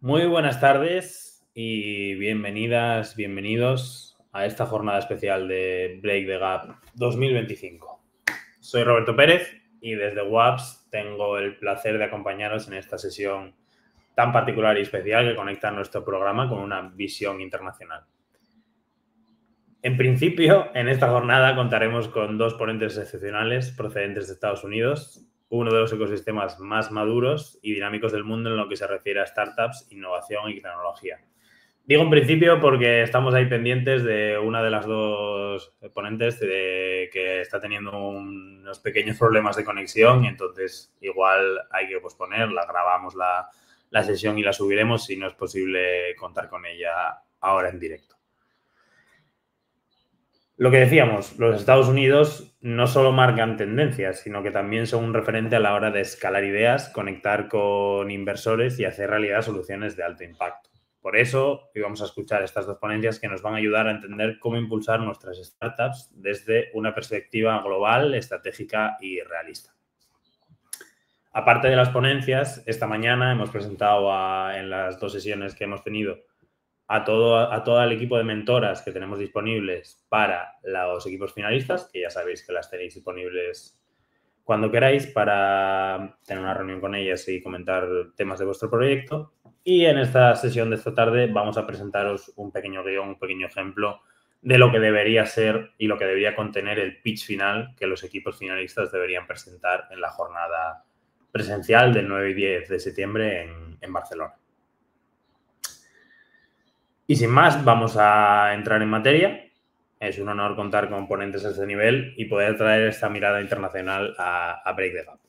Muy buenas tardes y bienvenidas, bienvenidos a esta jornada especial de Break the Gap 2025. Soy Roberto Pérez y desde WAPS tengo el placer de acompañaros en esta sesión tan particular y especial que conecta nuestro programa con una visión internacional. En principio, en esta jornada contaremos con dos ponentes excepcionales procedentes de Estados Unidos, uno de los ecosistemas más maduros y dinámicos del mundo en lo que se refiere a startups, innovación y tecnología. Digo en principio porque estamos ahí pendientes de una de las dos ponentes que está teniendo unos pequeños problemas de conexión y entonces igual hay que posponerla, grabamos la sesión y la subiremos si no es posible contar con ella ahora en directo. Lo que decíamos, los Estados Unidos no solo marcan tendencias, sino que también son un referente a la hora de escalar ideas, conectar con inversores y hacer realidad soluciones de alto impacto. Por eso, hoy vamos a escuchar estas dos ponencias que nos van a ayudar a entender cómo impulsar nuestras startups desde una perspectiva global, estratégica y realista. Aparte de las ponencias, esta mañana hemos presentado en las dos sesiones que hemos tenido a todo el equipo de mentoras que tenemos disponibles para los equipos finalistas, que ya sabéis que las tenéis disponibles cuando queráis para tener una reunión con ellas y comentar temas de vuestro proyecto. Y en esta sesión de esta tarde vamos a presentaros un pequeño guión, un pequeño ejemplo de lo que debería ser y lo que debería contener el pitch final que los equipos finalistas deberían presentar en la jornada presencial del 9 y 10 de septiembre en Barcelona. Y sin más, vamos a entrar en materia. Es un honor contar con ponentes de este nivel y poder traer esta mirada internacional a Break the Gap.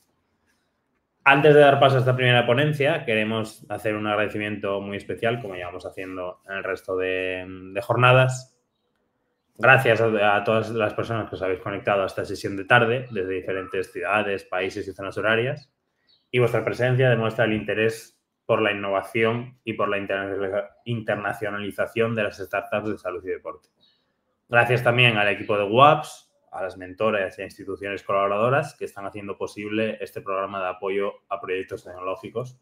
Antes de dar paso a esta primera ponencia, queremos hacer un agradecimiento muy especial, como llevamos haciendo en el resto de jornadas. Gracias a todas las personas que os habéis conectado a esta sesión de tarde desde diferentes ciudades, países y zonas horarias. Y vuestra presencia demuestra el interés por la innovación y por la internacionalización de las startups de salud y deporte. Gracias también al equipo de WAPS, a las mentoras e instituciones colaboradoras que están haciendo posible este programa de apoyo a proyectos tecnológicos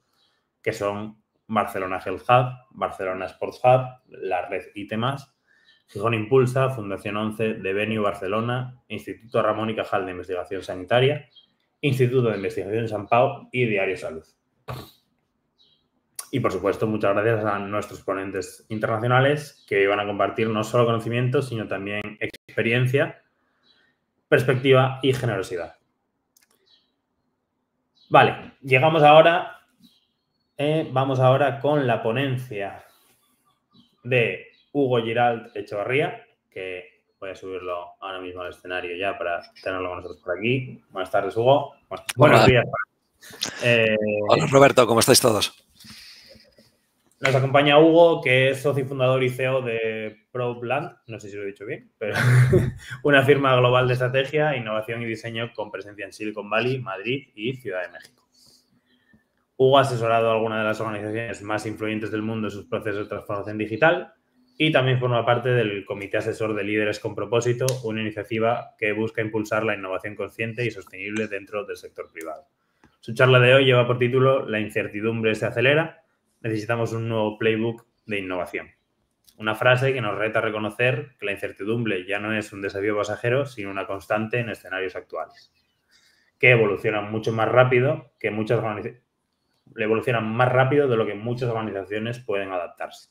que son Barcelona Health Hub, Barcelona Sports Hub, la red IT+, Gijón Impulsa, Fundación 11 de Venue Barcelona, Instituto Ramón y Cajal de Investigación Sanitaria, Instituto de Investigación San Pau y Diario Salud. Y, por supuesto, muchas gracias a nuestros ponentes internacionales que van a compartir no solo conocimientos, sino también experiencia, perspectiva y generosidad. Vale, llegamos ahora, vamos ahora con la ponencia de Hugo Giralt Echevarría, que voy a subirlo ahora mismo al escenario ya para tenerlo con nosotros por aquí. Buenas tardes, Hugo. Buenos días. Hola, Roberto, ¿cómo estáis todos? Nos acompaña Hugo, que es socio fundador y CEO de ProPlant, no sé si lo he dicho bien, pero una firma global de estrategia, innovación y diseño con presencia en Silicon Valley, Madrid y Ciudad de México. Hugo ha asesorado a algunas de las organizaciones más influyentes del mundo en sus procesos de transformación digital y también forma parte del Comité Asesor de Líderes con Propósito, una iniciativa que busca impulsar la innovación consciente y sostenible dentro del sector privado. Su charla de hoy lleva por título La incertidumbre se acelera. Necesitamos un nuevo playbook de innovación. Una frase que nos reta a reconocer que la incertidumbre ya no es un desafío pasajero, sino una constante en escenarios actuales, que evolucionan mucho más rápido que muchas organizaciones. Evolucionan más rápido de lo que muchas organizaciones pueden adaptarse.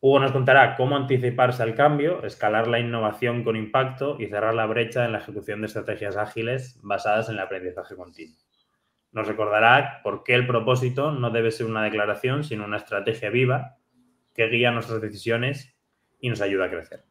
Hugo nos contará cómo anticiparse al cambio, escalar la innovación con impacto y cerrar la brecha en la ejecución de estrategias ágiles basadas en el aprendizaje continuo. Nos recordará por qué el propósito no debe ser una declaración, sino una estrategia viva que guía nuestras decisiones y nos ayuda a crecer.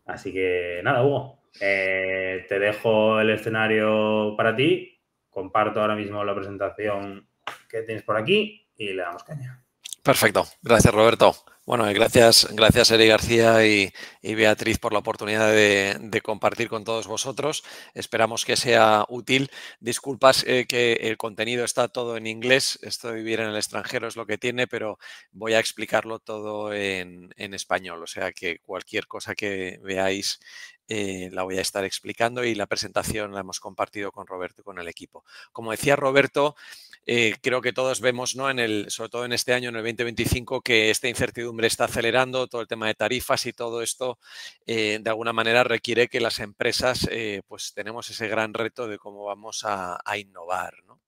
Así que nada, Hugo, te dejo el escenario para ti. Comparto ahora mismo la presentación que tienes por aquí y le damos caña. Perfecto. Gracias, Roberto. Bueno, gracias Eri García y Beatriz por la oportunidad de compartir con todos vosotros. Esperamos que sea útil. Disculpas que el contenido está todo en inglés. Esto de vivir en el extranjero es lo que tiene, pero voy a explicarlo todo en español. O sea que cualquier cosa que veáis la voy a estar explicando y la presentación la hemos compartido con Roberto y con el equipo. Como decía Roberto, creo que todos vemos, ¿no? Sobre todo en este año, en el 2025, que esta incertidumbre está acelerando, todo el tema de tarifas y todo esto, de alguna manera requiere que las empresas pues tenemos ese gran reto de cómo vamos a innovar, ¿no?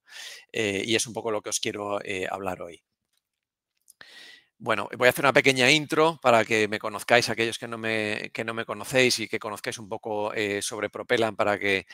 Y es un poco lo que os quiero hablar hoy. Bueno, voy a hacer una pequeña intro para que me conozcáis, aquellos que no me conocéis y que conozcáis un poco sobre Propelan para que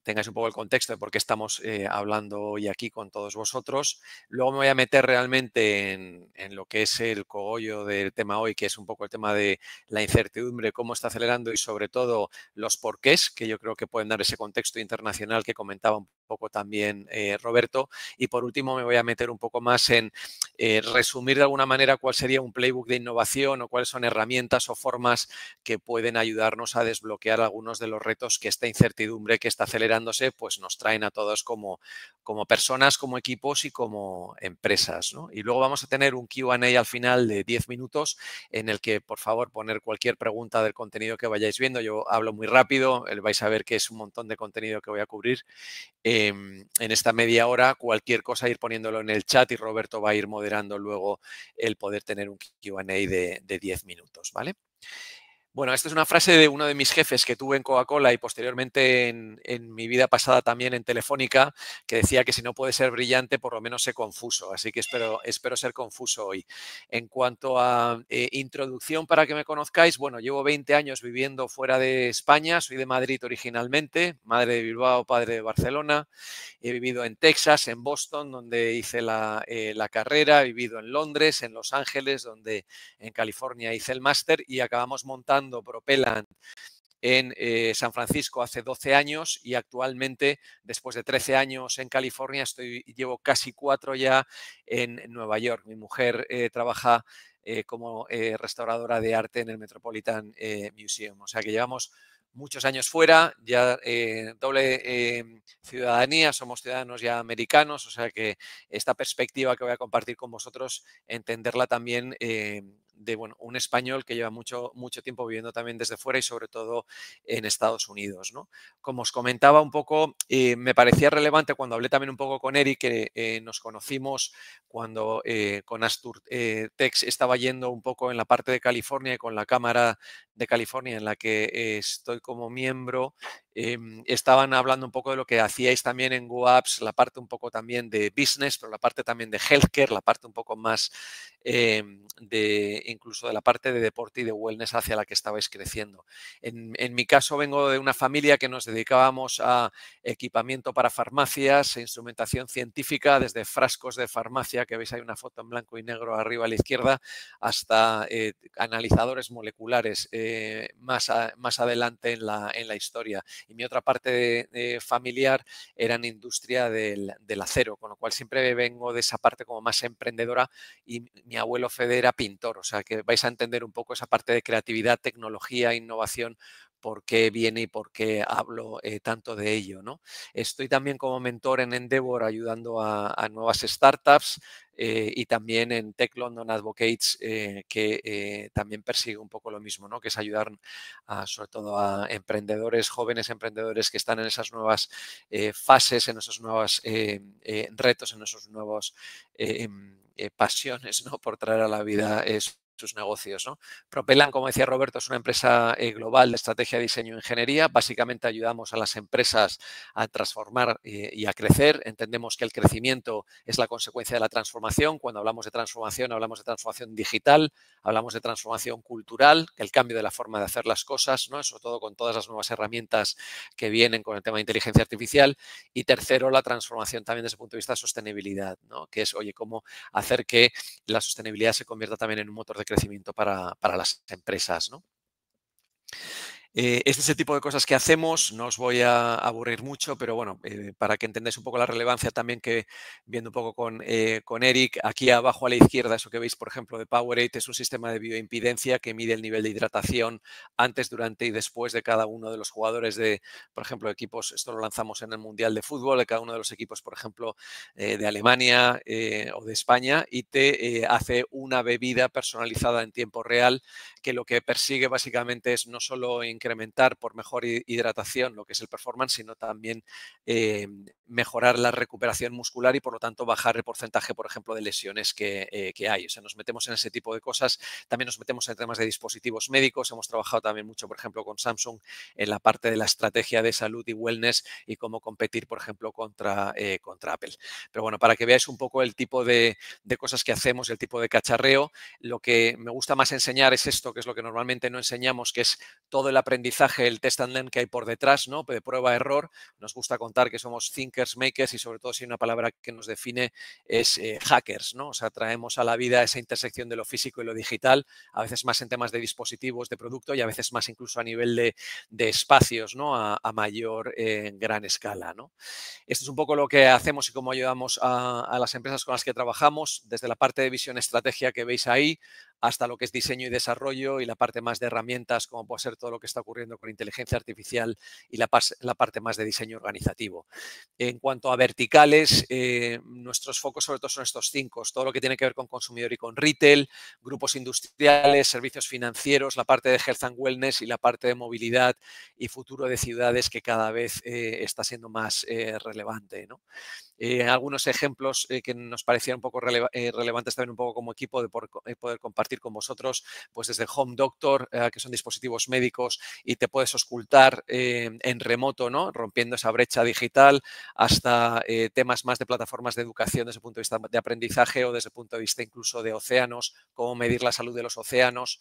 tengáis un poco el contexto de por qué estamos hablando hoy aquí con todos vosotros. Luego me voy a meter realmente en lo que es el cogollo del tema hoy, que es un poco el tema de la incertidumbre, cómo está acelerando y sobre todo los porqués, que yo creo que pueden dar ese contexto internacional que comentaba un poco también Roberto. Y por último me voy a meter un poco más en resumir de alguna manera cuál sería un playbook de innovación o cuáles son herramientas o formas que pueden ayudarnos a desbloquear algunos de los retos que esta incertidumbre que está acelerándose pues nos traen a todos como personas, como equipos y como empresas, ¿no? Y luego vamos a tener un Q&A al final de 10 minutos en el que, por favor, poner cualquier pregunta del contenido que vayáis viendo. Yo hablo muy rápido, vais a ver que es un montón de contenido que voy a cubrir. En esta media hora, cualquier cosa ir poniéndolo en el chat y Roberto va a ir moderando luego el poder tener un Q&A de 10 minutos, ¿vale? Bueno, esta es una frase de uno de mis jefes que tuve en Coca-Cola y posteriormente en mi vida pasada también en Telefónica, que decía que si no puede ser brillante, por lo menos sé confuso. Así que espero ser confuso hoy. En cuanto a introducción para que me conozcáis, bueno, llevo 20 años viviendo fuera de España, soy de Madrid originalmente, madre de Bilbao, padre de Barcelona. He vivido en Texas, en Boston, donde hice la carrera, he vivido en Londres, en Los Ángeles, donde en California hice el máster y acabamos montando Propelan en San Francisco hace 12 años y actualmente, después de 13 años en California, llevo casi 4 ya en Nueva York. Mi mujer trabaja como restauradora de arte en el Metropolitan Museum. O sea que llevamos muchos años fuera, ya doble ciudadanía, somos ciudadanos ya americanos, o sea que esta perspectiva que voy a compartir con vosotros, entenderla también de bueno, un español que lleva mucho tiempo viviendo también desde fuera y sobre todo en Estados Unidos, ¿no? Como os comentaba un poco, me parecía relevante cuando hablé también un poco con Eric, que nos conocimos cuando con Astur Tex estaba yendo un poco en la parte de California y con la Cámara de California en la que estoy como miembro, estaban hablando un poco de lo que hacíais también en GoApps, la parte un poco también de business, pero la parte también de healthcare, la parte un poco más incluso de la parte de deporte y de wellness hacia la que estabais creciendo. En mi caso vengo de una familia que nos dedicábamos a equipamiento para farmacias, instrumentación científica, desde frascos de farmacia, que veis ahí una foto en blanco y negro arriba a la izquierda, hasta analizadores moleculares más adelante en la historia. Y mi otra parte familiar era en industria del acero, con lo cual siempre vengo de esa parte como más emprendedora y mi abuelo Fede era pintor, o sea que vais a entender un poco esa parte de creatividad, tecnología, innovación, por qué viene y por qué hablo tanto de ello, ¿no? Estoy también como mentor en Endeavor ayudando a nuevas startups y también en Tech London Advocates que también persigue un poco lo mismo, ¿no? Que es ayudar sobre todo a emprendedores, jóvenes emprendedores que están en esas nuevas fases, en esos nuevos retos, en esos nuevos pasiones, ¿no? Por traer a la vida sus negocios, ¿no? Propelan, como decía Roberto, es una empresa global de estrategia, diseño e ingeniería. Básicamente ayudamos a las empresas a transformar y a crecer. Entendemos que el crecimiento es la consecuencia de la transformación. Cuando hablamos de transformación digital, hablamos de transformación cultural, el cambio de la forma de hacer las cosas, ¿no? Sobre todo con todas las nuevas herramientas que vienen con el tema de inteligencia artificial. Y tercero, la transformación también desde el punto de vista de sostenibilidad, ¿no? Que es, oye, cómo hacer que la sostenibilidad se convierta también en un motor de crecimiento para las empresas, ¿no? Es ese tipo de cosas que hacemos, no os voy a aburrir mucho, pero bueno, para que entendáis un poco la relevancia también que viendo un poco con Eric, aquí abajo a la izquierda, eso que veis, por ejemplo, de Powerade, es un sistema de bioimpedancia que mide el nivel de hidratación antes, durante y después de cada uno de los jugadores de, por ejemplo, equipos, esto lo lanzamos en el Mundial de Fútbol, de cada uno de los equipos, por ejemplo, de Alemania o de España, y te hace una bebida personalizada en tiempo real que lo que persigue básicamente es no solo incrementar por mejor hidratación lo que es el performance, sino también mejorar la recuperación muscular y por lo tanto bajar el porcentaje, por ejemplo, de lesiones que hay. O sea, nos metemos en ese tipo de cosas. También nos metemos en temas de dispositivos médicos. Hemos trabajado también mucho, por ejemplo, con Samsung en la parte de la estrategia de salud y wellness y cómo competir, por ejemplo, contra Apple. Pero bueno, para que veáis un poco el tipo de cosas que hacemos, el tipo de cacharreo, lo que me gusta más enseñar es esto, que es lo que normalmente no enseñamos, que es todo el aprendizaje, el test and learn que hay por detrás, ¿no? De prueba-error. Nos gusta contar que somos thinkers, makers y sobre todo si hay una palabra que nos define es hackers, ¿no? O sea, traemos a la vida esa intersección de lo físico y lo digital, a veces más en temas de dispositivos, de producto y a veces más incluso a nivel de espacios, ¿no? A mayor, gran escala, ¿no? Esto es un poco lo que hacemos y cómo ayudamos a las empresas con las que trabajamos, desde la parte de visión estrategia que veis ahí, hasta lo que es diseño y desarrollo y la parte más de herramientas, como puede ser todo lo que está ocurriendo con inteligencia artificial y la parte más de diseño organizativo. En cuanto a verticales, nuestros focos sobre todo son estos 5, todo lo que tiene que ver con consumidor y con retail, grupos industriales, servicios financieros, la parte de health and wellness y la parte de movilidad y futuro de ciudades que cada vez está siendo más relevante, ¿no? Algunos ejemplos que nos parecían un poco relevantes también un poco como equipo de poder compartir con vosotros, pues desde Home Doctor, que son dispositivos médicos y te puedes auscultar en remoto, ¿no? Rompiendo esa brecha digital, hasta temas más de plataformas de educación desde el punto de vista de aprendizaje o desde el punto de vista incluso de océanos, cómo medir la salud de los océanos,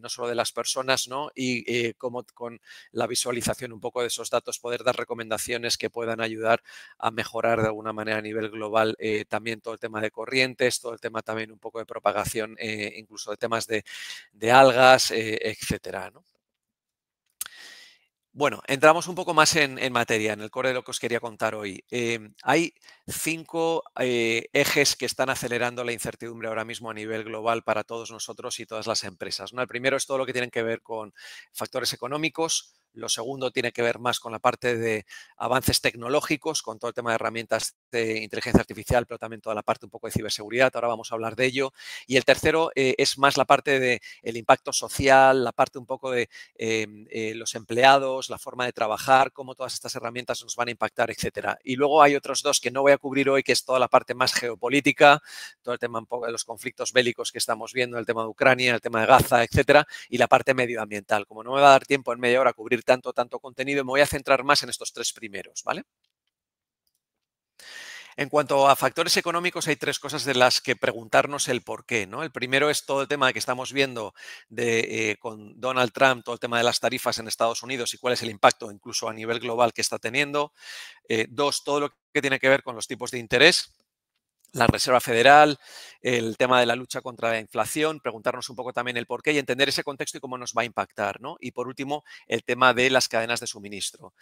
no solo de las personas, ¿no? Y cómo con la visualización un poco de esos datos poder dar recomendaciones que puedan ayudar a mejorar de alguna manera a nivel global también todo el tema de corrientes, todo el tema también un poco de propagación, incluso de temas de algas, etcétera, ¿no? Bueno, entramos un poco más en materia, en el core de lo que os quería contar hoy. Hay 5 ejes que están acelerando la incertidumbre ahora mismo a nivel global para todos nosotros y todas las empresas, ¿no? El primero es todo lo que tiene que ver con factores económicos. Lo segundo tiene que ver más con la parte de avances tecnológicos, con todo el tema de herramientas de inteligencia artificial, pero también toda la parte un poco de ciberseguridad. Ahora vamos a hablar de ello. Y el tercero es más la parte del impacto social, la parte un poco de los empleados, la forma de trabajar, cómo todas estas herramientas nos van a impactar, etcétera. Y luego hay otros 2 que no voy a cubrir hoy, que es toda la parte más geopolítica, todo el tema un poco de los conflictos bélicos que estamos viendo, el tema de Ucrania, el tema de Gaza, etcétera, y la parte medioambiental. Como no me va a dar tiempo en media hora a cubrir tanto contenido, me voy a centrar más en estos 3 primeros, ¿vale? En cuanto a factores económicos, hay 3 cosas de las que preguntarnos el por qué, ¿no? El primero es todo el tema que estamos viendo con Donald Trump, todo el tema de las tarifas en Estados Unidos y cuál es el impacto incluso a nivel global que está teniendo. 2, todo lo que tiene que ver con los tipos de interés. La Reserva Federal, el tema de la lucha contra la inflación, preguntarnos un poco también el por qué y entender ese contexto y cómo nos va a impactar, ¿no? Y por último, el tema de las cadenas de suministro.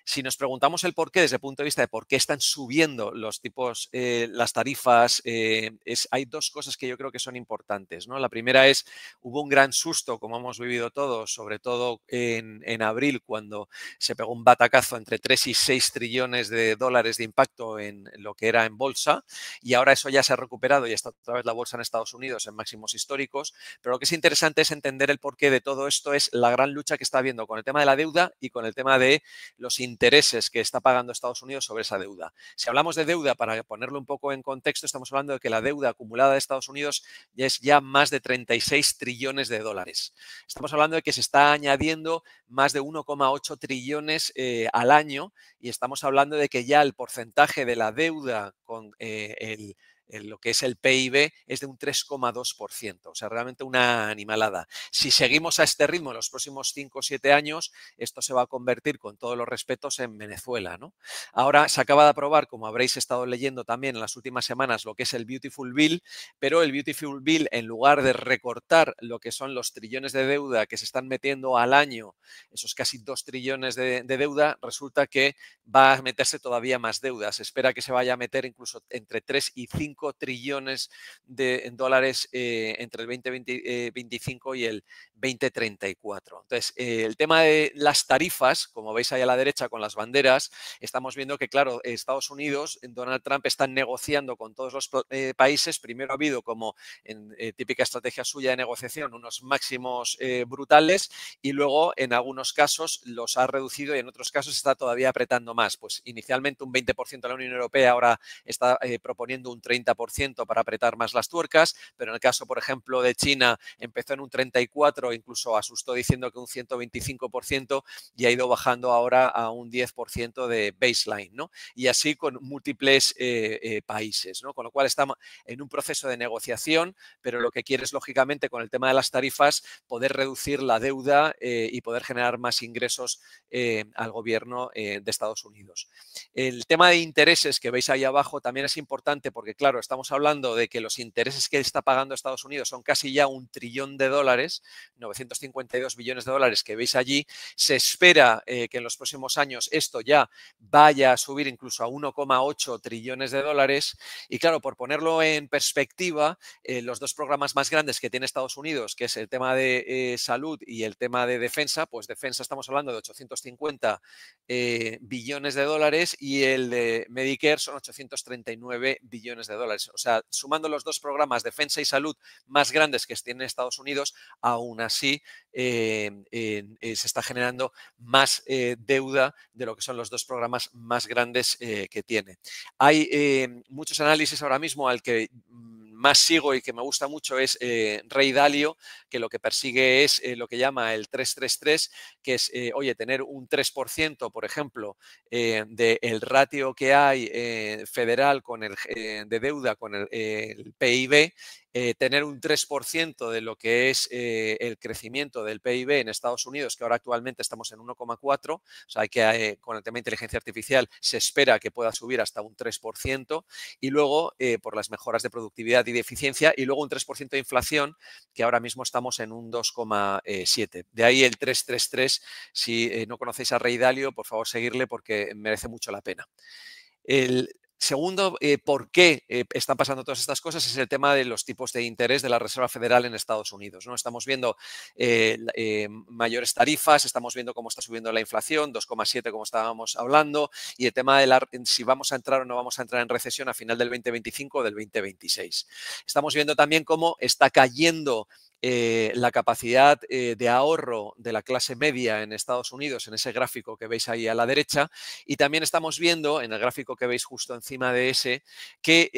Si nos preguntamos el por qué desde el punto de vista de por qué están subiendo los tipos, las tarifas, hay 2 cosas que yo creo que son importantes, ¿no? La primera es, hubo un gran susto, como hemos vivido todos, sobre todo en abril, cuando se pegó un batacazo entre 3 y 6 trillones de dólares de impacto en lo que era en bolsa, y ahora eso ya se ha recuperado y está otra vez la bolsa en Estados Unidos en máximos históricos, pero lo que es interesante es entender el porqué de todo esto, es la gran lucha que está habiendo con el tema de la deuda y con el tema de los intereses que está pagando Estados Unidos sobre esa deuda. Si hablamos de deuda, para ponerlo un poco en contexto, estamos hablando de que la deuda acumulada de Estados Unidos ya es ya más de 36 trillones de dólares. Estamos hablando de que se está añadiendo más de 1,8 trillones al año y estamos hablando de que ya el porcentaje de la deuda con lo que es el PIB es de un 3,2%, o sea, realmente una animalada. Si seguimos a este ritmo en los próximos 5 o 7 años, esto se va a convertir, con todos los respetos, en Venezuela, ¿no? Ahora se acaba de aprobar, como habréis estado leyendo también en las últimas semanas, lo que es el Beautiful Bill, pero el Beautiful Bill, en lugar de recortar lo que son los trillones de deuda que se están metiendo al año, esos casi 2 trillones de deuda, resulta que va a meterse todavía más deuda. Se espera que se vaya a meter incluso entre 3 y 5 trillones de dólares entre el 2025 y el 2034. Entonces, el tema de las tarifas, como veis ahí a la derecha con las banderas, estamos viendo que, claro, Estados Unidos, Donald Trump está negociando con todos los países. Primero ha habido, como en típica estrategia suya de negociación, unos máximos brutales, y luego en algunos casos los ha reducido y en otros casos está todavía apretando más. Pues inicialmente un 20% de la Unión Europea, ahora está proponiendo un 30% para apretar más las tuercas, pero en el caso, por ejemplo, de China empezó en un 34%, incluso asustó diciendo que un 125%, y ha ido bajando ahora a un 10% de baseline, ¿no? Y así con múltiples países, ¿no? Con lo cual estamos en un proceso de negociación, pero lo que quiere es, lógicamente, con el tema de las tarifas, poder reducir la deuda y poder generar más ingresos al gobierno de Estados Unidos. El tema de intereses que veis ahí abajo también es importante porque, claro, estamos hablando de que los intereses que está pagando Estados Unidos son casi ya $1 trillón, 952 billones de dólares que veis allí. Se espera que en los próximos años esto ya vaya a subir incluso a 1,8 trillones de dólares. Y claro, por ponerlo en perspectiva, los dos programas más grandes que tiene Estados Unidos, que es el tema de salud y el tema de defensa, pues defensa estamos hablando de 850 billones de dólares y el de Medicare son 839 billones de dólares. O sea, sumando los dos programas, defensa y salud, más grandes que tiene Estados Unidos, aún así se está generando más deuda de lo que son los dos programas más grandes que tiene. Hay muchos análisis ahora mismo. Al que más sigo y que me gusta mucho es Ray Dalio, que lo que persigue es lo que llama el 333, que es, oye, tener un 3%, por ejemplo, del ratio que hay federal con de deuda con el PIB, tener un 3% de lo que es el crecimiento del PIB en Estados Unidos, que ahora actualmente estamos en 1,4%, o sea, que con el tema de inteligencia artificial se espera que pueda subir hasta un 3%, y luego por las mejoras de productividad y de eficiencia, y luego un 3% de inflación, que ahora mismo estamos en un 2,7%. De ahí el 333. Si no conocéis a Ray Dalio, por favor seguirle porque merece mucho la pena. El segundo, por qué están pasando todas estas cosas, es el tema de los tipos de interés de la Reserva Federal en Estados Unidos, ¿no? Estamos viendo mayores tarifas, estamos viendo cómo está subiendo la inflación, 2,7 como estábamos hablando, y el tema de si vamos a entrar o no vamos a entrar en recesión a final del 2025 o del 2026. Estamos viendo también cómo está cayendo la capacidad de ahorro de la clase media en Estados Unidos, en ese gráfico que veis ahí a la derecha, y también estamos viendo en el gráfico que veis justo encima de ese que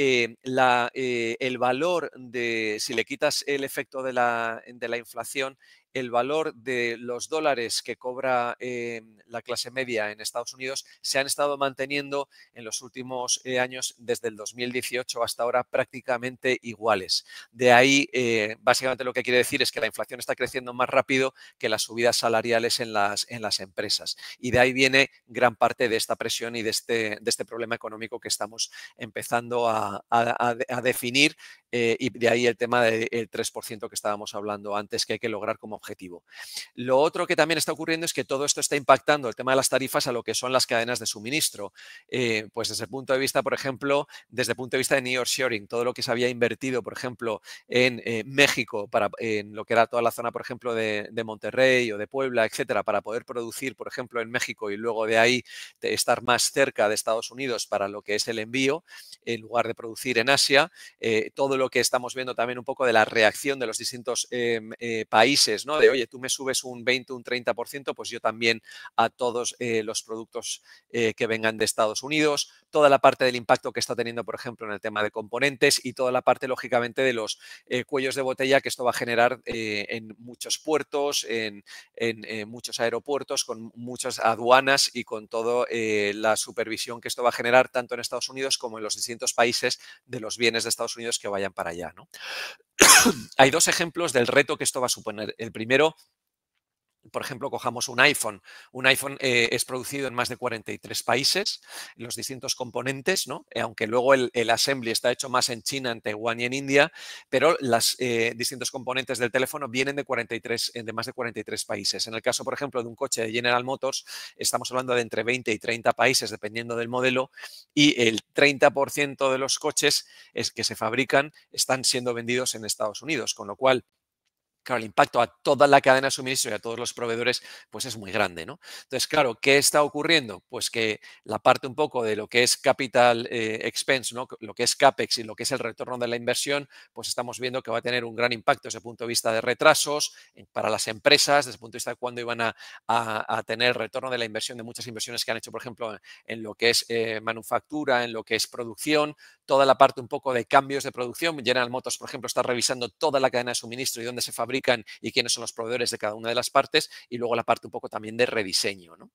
el valor de, si le quitas el efecto de la inflación, el valor de los dólares que cobra la clase media en Estados Unidos se han estado manteniendo en los últimos años, desde el 2018 hasta ahora, prácticamente iguales. De ahí, básicamente lo que quiere decir es que la inflación está creciendo más rápido que las subidas salariales en las empresas. Y de ahí viene gran parte de esta presión y de este problema económico que estamos empezando a definir, y de ahí el tema del 3% que estábamos hablando antes, que hay que lograr como objetivo. Lo otro que también está ocurriendo es que todo esto está impactando, el tema de las tarifas, a lo que son las cadenas de suministro. Pues desde el punto de vista, por ejemplo, desde el punto de vista de nearshoring, todo lo que se había invertido, por ejemplo, en México, en lo que era toda la zona, por ejemplo, de Monterrey o de Puebla, etcétera, para poder producir, por ejemplo, en México y luego de ahí de estar más cerca de Estados Unidos para lo que es el envío, en lugar de producir en Asia. Todo lo que estamos viendo también un poco de la reacción de los distintos países, ¿no? De, oye, tú me subes un 20, un 30%, pues yo también a todos los productos que vengan de Estados Unidos, toda la parte del impacto que está teniendo, por ejemplo, en el tema de componentes y toda la parte, lógicamente, de los cuellos de botella que esto va a generar en muchos puertos, en muchos aeropuertos, con muchas aduanas y con toda la supervisión que esto va a generar tanto en Estados Unidos como en los distintos países de los bienes de Estados Unidos que vayan para allá, ¿no? Hay dos ejemplos del reto que esto va a suponer. El primero, por ejemplo, cojamos un iPhone. Un iPhone es producido en más de 43 países, los distintos componentes, ¿no? Aunque luego el assembly está hecho más en China, en Taiwán y en India, pero los distintos componentes del teléfono vienen de más de 43 países. En el caso, por ejemplo, de un coche de General Motors, estamos hablando de entre 20 y 30 países, dependiendo del modelo, y el 30% de los coches que se fabrican están siendo vendidos en Estados Unidos, con lo cual, claro, el impacto a toda la cadena de suministro y a todos los proveedores, pues es muy grande, ¿no? Entonces, claro, ¿qué está ocurriendo? Pues que la parte un poco de lo que es capital expense, ¿no? Lo que es CAPEX y lo que es el retorno de la inversión, pues estamos viendo que va a tener un gran impacto desde el punto de vista de retrasos para las empresas, desde el punto de vista de cuándo iban a tener retorno de la inversión de muchas inversiones que han hecho, por ejemplo, en lo que es manufactura, en lo que es producción, toda la parte un poco de cambios de producción. General Motors, por ejemplo, está revisando toda la cadena de suministro y dónde se fabrican y quiénes son los proveedores de cada una de las partes, y luego la parte un poco también de rediseño, ¿no?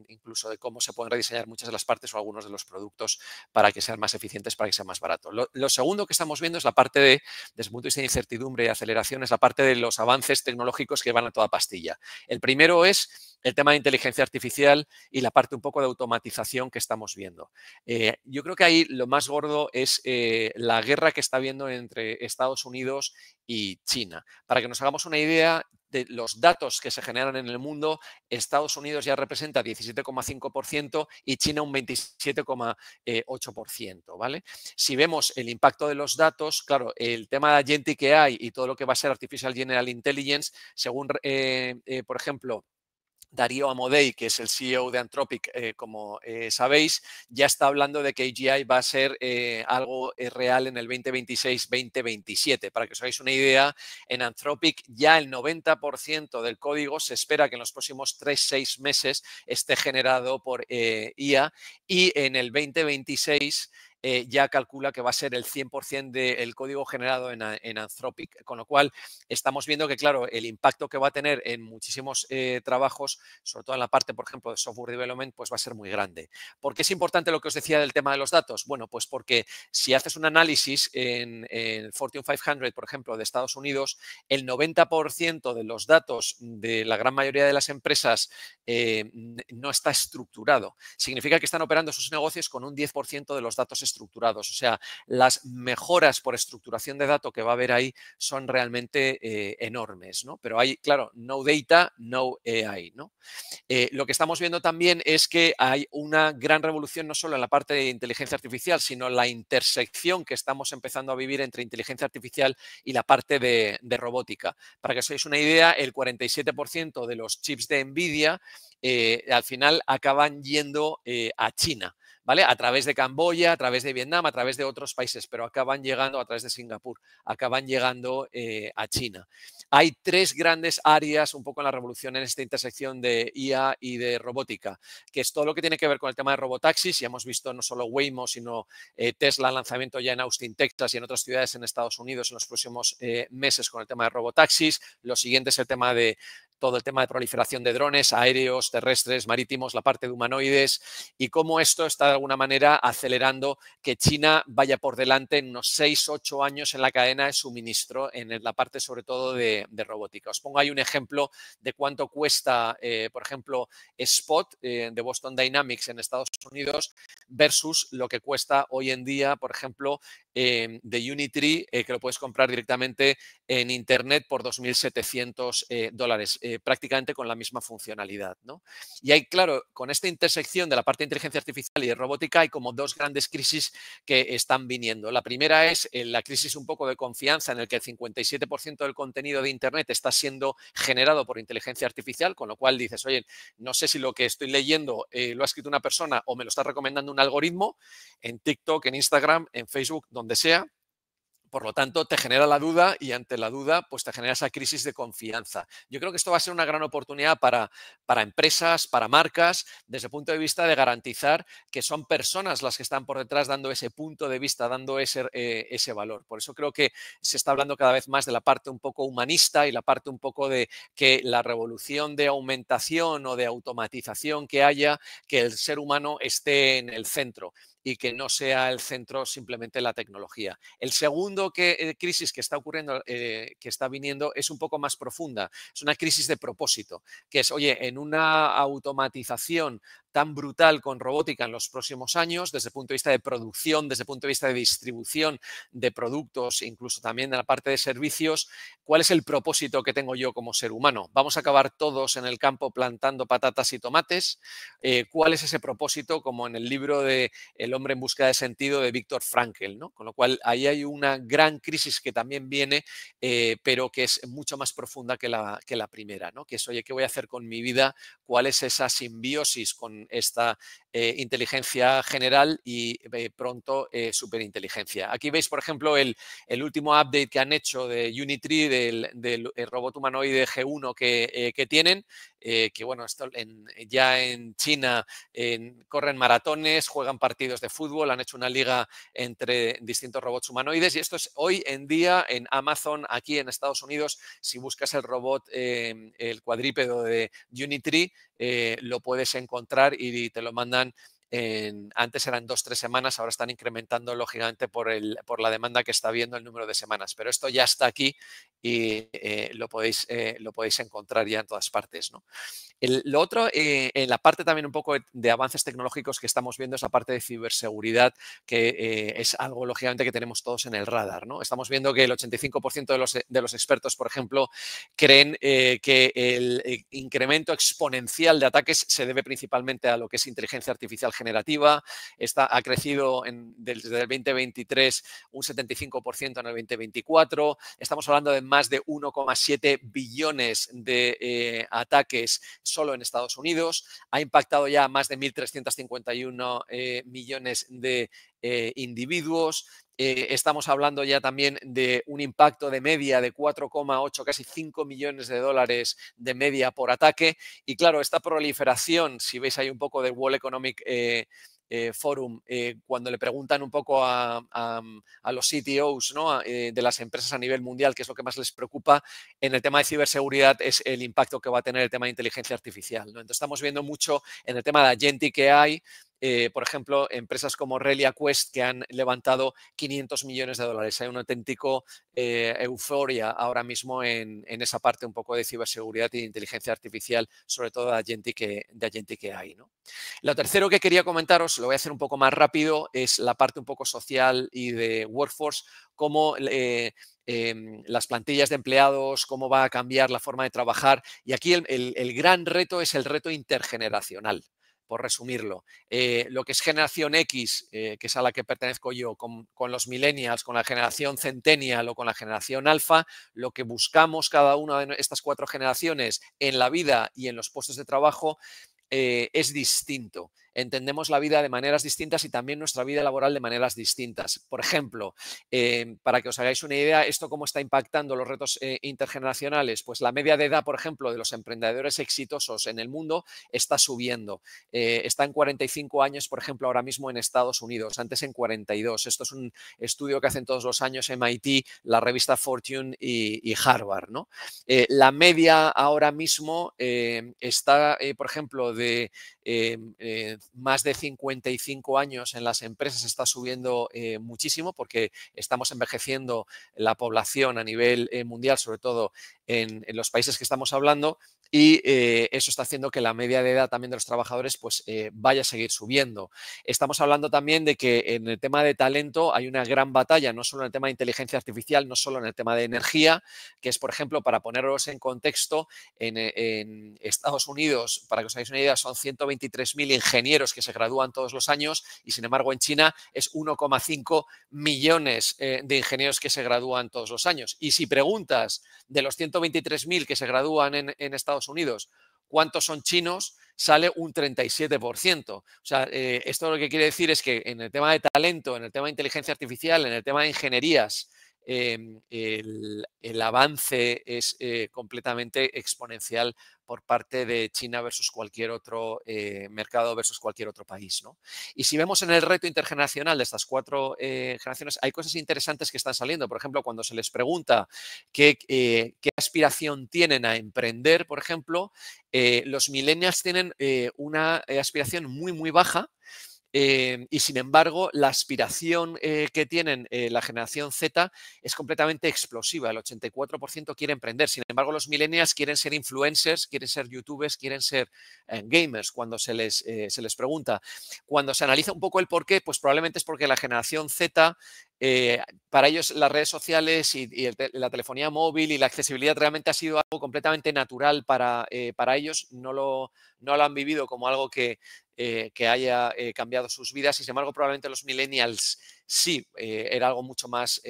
Incluso de cómo se pueden rediseñar muchas de las partes o algunos de los productos para que sean más eficientes, para que sean más baratos. Lo segundo que estamos viendo es la parte desde el punto de vista de incertidumbre y aceleración, es la parte de los avances tecnológicos que van a toda pastilla. El primero es el tema de inteligencia artificial y la parte un poco de automatización que estamos viendo. Yo creo que ahí lo más gordo es la guerra que está habiendo entre Estados Unidos y China. Para que nos hagamos una idea de los datos que se generan en el mundo, Estados Unidos ya representa 17,5% y China un 27,8%, ¿vale? Si vemos el impacto de los datos, claro, el tema de Agentic AI y todo lo que va a ser Artificial General Intelligence, según, por ejemplo, Darío Amodei, que es el CEO de Anthropic, como sabéis, ya está hablando de que AGI va a ser algo real en el 2026-2027. Para que os hagáis una idea, en Anthropic ya el 90% del código se espera que en los próximos 3-6 meses esté generado por IA, y en el 2026 ya calcula que va a ser el 100% del código generado en Anthropic. Con lo cual, estamos viendo que, claro, el impacto que va a tener en muchísimos trabajos, sobre todo en la parte, por ejemplo, de software development, pues va a ser muy grande. ¿Por qué es importante lo que os decía del tema de los datos? Bueno, pues porque si haces un análisis en el Fortune 500, por ejemplo, de Estados Unidos, el 90% de los datos de la gran mayoría de las empresas no está estructurado. Significa que están operando sus negocios con un 10% de los datos estructurados. O sea, las mejoras por estructuración de datos que va a haber ahí son realmente enormes, ¿no? Pero hay, claro, no data, no AI, ¿no? Lo que estamos viendo también es que hay una gran revolución no solo en la parte de inteligencia artificial, sino la intersección que estamos empezando a vivir entre inteligencia artificial y la parte de robótica. Para que os hagáis una idea, el 47% de los chips de NVIDIA al final acaban yendo a China, ¿vale? A través de Camboya, a través de Vietnam, a través de otros países, pero acaban llegando a través de Singapur, acaban llegando a China. Hay tres grandes áreas un poco en la revolución en esta intersección de IA y de robótica, que es todo lo que tiene que ver con el tema de robotaxis. Ya hemos visto no solo Waymo, sino Tesla, lanzamiento ya en Austin, Texas, y en otras ciudades en Estados Unidos en los próximos meses con el tema de robotaxis. Lo siguiente es todo el tema de proliferación de drones aéreos, terrestres, marítimos, la parte de humanoides, y cómo esto está de alguna manera acelerando que China vaya por delante en unos 6-8 años en la cadena de suministro, en la parte sobre todo de robótica. Os pongo ahí un ejemplo de cuánto cuesta, por ejemplo, Spot de Boston Dynamics en Estados Unidos versus lo que cuesta hoy en día, por ejemplo, de Unitree, que lo puedes comprar directamente en Internet por $2.700, prácticamente con la misma funcionalidad, ¿no? Y hay, claro, con esta intersección de la parte de inteligencia artificial y de robótica, hay como dos grandes crisis que están viniendo. La primera es la crisis un poco de confianza, en el que el 57% del contenido de Internet está siendo generado por inteligencia artificial, con lo cual dices, oye, no sé si lo que estoy leyendo lo ha escrito una persona o me lo está recomendando un algoritmo, en TikTok, en Instagram, en Facebook, donde sea. Por lo tanto, te genera la duda y ante la duda, pues te genera esa crisis de confianza. Yo creo que esto va a ser una gran oportunidad para empresas, para marcas, desde el punto de vista de garantizar que son personas las que están por detrás dando ese punto de vista, dando ese valor. Por eso creo que se está hablando cada vez más de la parte un poco humanista y la parte un poco de que la revolución de aumentación o de automatización que haya, que el ser humano esté en el centro y que no sea el centro simplemente la tecnología. El segundo crisis que está ocurriendo, que está viniendo, es un poco más profunda. Es una crisis de propósito, que es, oye, en una automatización tan brutal con robótica en los próximos años, desde el punto de vista de producción, desde el punto de vista de distribución de productos, incluso también de la parte de servicios, ¿cuál es el propósito que tengo yo como ser humano? ¿Vamos a acabar todos en el campo plantando patatas y tomates? ¿Cuál es ese propósito? Como en el libro de El hombre en busca de sentido de Viktor Frankl, ¿no? Con lo cual ahí hay una gran crisis que también viene, pero que es mucho más profunda que la primera, ¿no? Que es, oye, ¿qué voy a hacer con mi vida? ¿Cuál es esa simbiosis con esta inteligencia general y pronto superinteligencia? Aquí veis, por ejemplo, el último update que han hecho de Unitree, del robot humanoide G1 que tienen, que bueno, esto ya en China corren maratones, juegan partidos de fútbol, han hecho una liga entre distintos robots humanoides y esto es hoy en día en Amazon, aquí en Estados Unidos, si buscas el robot, el cuadrípedo de Unitree, lo puedes encontrar y te lo mandan. Antes eran 2-3 semanas, ahora están incrementando lógicamente por la demanda que está habiendo el número de semanas, pero esto ya está aquí y lo podéis encontrar ya en todas partes, ¿no? Lo otro, en la parte también un poco de avances tecnológicos que estamos viendo es la parte de ciberseguridad, que es algo, lógicamente, que tenemos todos en el radar, ¿no? Estamos viendo que el 85% de los expertos, por ejemplo, creen que el incremento exponencial de ataques se debe principalmente a lo que es inteligencia artificial generativa. Ha crecido desde el 2023 un 75% en el 2024. Estamos hablando de más de 1,7 billones de ataques solo en Estados Unidos. Ha impactado ya a más de 1.351 millones de individuos. Estamos hablando ya también de un impacto de media de 4,8, casi 5 millones de dólares de media por ataque. Y claro, esta proliferación, si veis ahí un poco de World Economic Forum, cuando le preguntan un poco a los CTOs, ¿no? De las empresas a nivel mundial, qué es lo que más les preocupa en el tema de ciberseguridad, es el impacto que va a tener el tema de inteligencia artificial, ¿no? Entonces estamos viendo mucho en el tema de Agentic AI, por ejemplo, empresas como Relia Quest que han levantado 500 millones de dólares. Hay un auténtico euforia ahora mismo en esa parte un poco de ciberseguridad y de inteligencia artificial, sobre todo de Agentic AI, ¿no? Lo tercero que quería comentaros, lo voy a hacer un poco más rápido, es la parte un poco social y de workforce, cómo las plantillas de empleados, cómo va a cambiar la forma de trabajar. Y aquí el gran reto es el reto intergeneracional, por resumirlo. Lo que es generación X, que es a la que pertenezco yo, con los millennials, con la generación centennial o con la generación alfa, lo que buscamos cada una de estas 4 generaciones en la vida y en los puestos de trabajo es distinto. Entendemos la vida de maneras distintas y también nuestra vida laboral de maneras distintas. Por ejemplo, para que os hagáis una idea, ¿esto cómo está impactando los retos intergeneracionales? Pues la media de edad, por ejemplo, de los emprendedores exitosos en el mundo está subiendo. Está en 45 años, por ejemplo, ahora mismo en Estados Unidos, antes en 42. Esto es un estudio que hacen todos los años MIT, la revista Fortune y Harvard, ¿no? La media ahora mismo está, por ejemplo, de más de 55 años en las empresas está subiendo muchísimo porque estamos envejeciendo la población a nivel mundial, sobre todo en los países que estamos hablando, y eso está haciendo que la media de edad también de los trabajadores pues vaya a seguir subiendo. Estamos hablando también de que en el tema de talento hay una gran batalla, no solo en el tema de inteligencia artificial, no solo en el tema de energía, que es, por ejemplo, para poneros en contexto, en Estados Unidos, para que os hagáis una idea, son 123.000 ingenieros que se gradúan todos los años y, sin embargo, en China es 1,5 millones de ingenieros que se gradúan todos los años. Y si preguntas de los 123.000 que se gradúan en Estados Unidos, ¿cuántos son chinos? Sale un 37%. O sea, esto lo que quiere decir es que en el tema de talento, en el tema de inteligencia artificial, en el tema de ingenierías, el avance es completamente exponencial por parte de China versus cualquier otro mercado versus cualquier otro país, ¿no? Y si vemos en el reto intergeneracional de estas 4 generaciones, hay cosas interesantes que están saliendo. Por ejemplo, cuando se les pregunta qué aspiración tienen a emprender, por ejemplo, los millennials tienen una aspiración muy, muy baja. Y sin embargo, la aspiración que tienen la generación Z es completamente explosiva. El 84% quiere emprender. Sin embargo, los millennials quieren ser influencers, quieren ser youtubers, quieren ser gamers cuando se les pregunta. Cuando se analiza un poco el por qué, pues probablemente es porque la generación Z, para ellos las redes sociales y la telefonía móvil y la accesibilidad realmente ha sido algo completamente natural para ellos. No lo han vivido como algo que haya cambiado sus vidas y sin embargo probablemente los millennials sí, era algo mucho más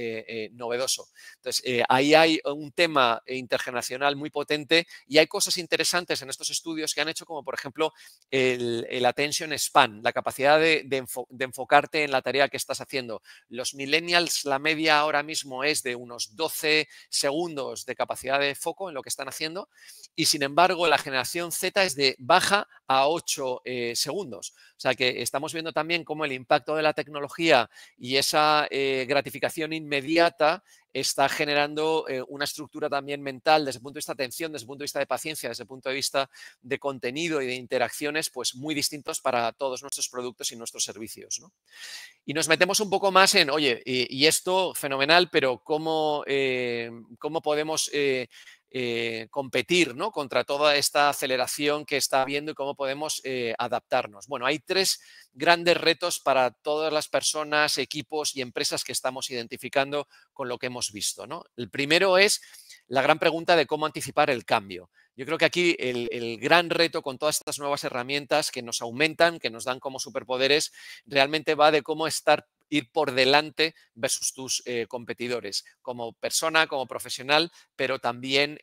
novedoso. Entonces, ahí hay un tema intergeneracional muy potente y hay cosas interesantes en estos estudios que han hecho como por ejemplo el attention span, la capacidad de enfocarte en la tarea que estás haciendo. Los millennials, la media ahora mismo es de unos 12 segundos de capacidad de foco en lo que están haciendo y sin embargo la generación Z es de baja a 8 segundos. O sea que estamos viendo también cómo el impacto de la tecnología y esa gratificación inmediata está generando una estructura también mental desde el punto de vista de atención, desde el punto de vista de paciencia, desde el punto de vista de contenido y de interacciones, pues muy distintos para todos nuestros productos y nuestros servicios, ¿no? Y nos metemos un poco más en, oye, y esto fenomenal, pero ¿cómo podemos competir, ¿no?, contra toda esta aceleración que está habiendo y cómo podemos adaptarnos? Bueno, hay 3 grandes retos para todas las personas, equipos y empresas que estamos identificando con lo que hemos visto, ¿no? El primero es la gran pregunta de cómo anticipar el cambio. Yo creo que aquí el gran reto con todas estas nuevas herramientas que nos aumentan, que nos dan como superpoderes, realmente va de cómo ir por delante versus tus competidores, como persona, como profesional, pero también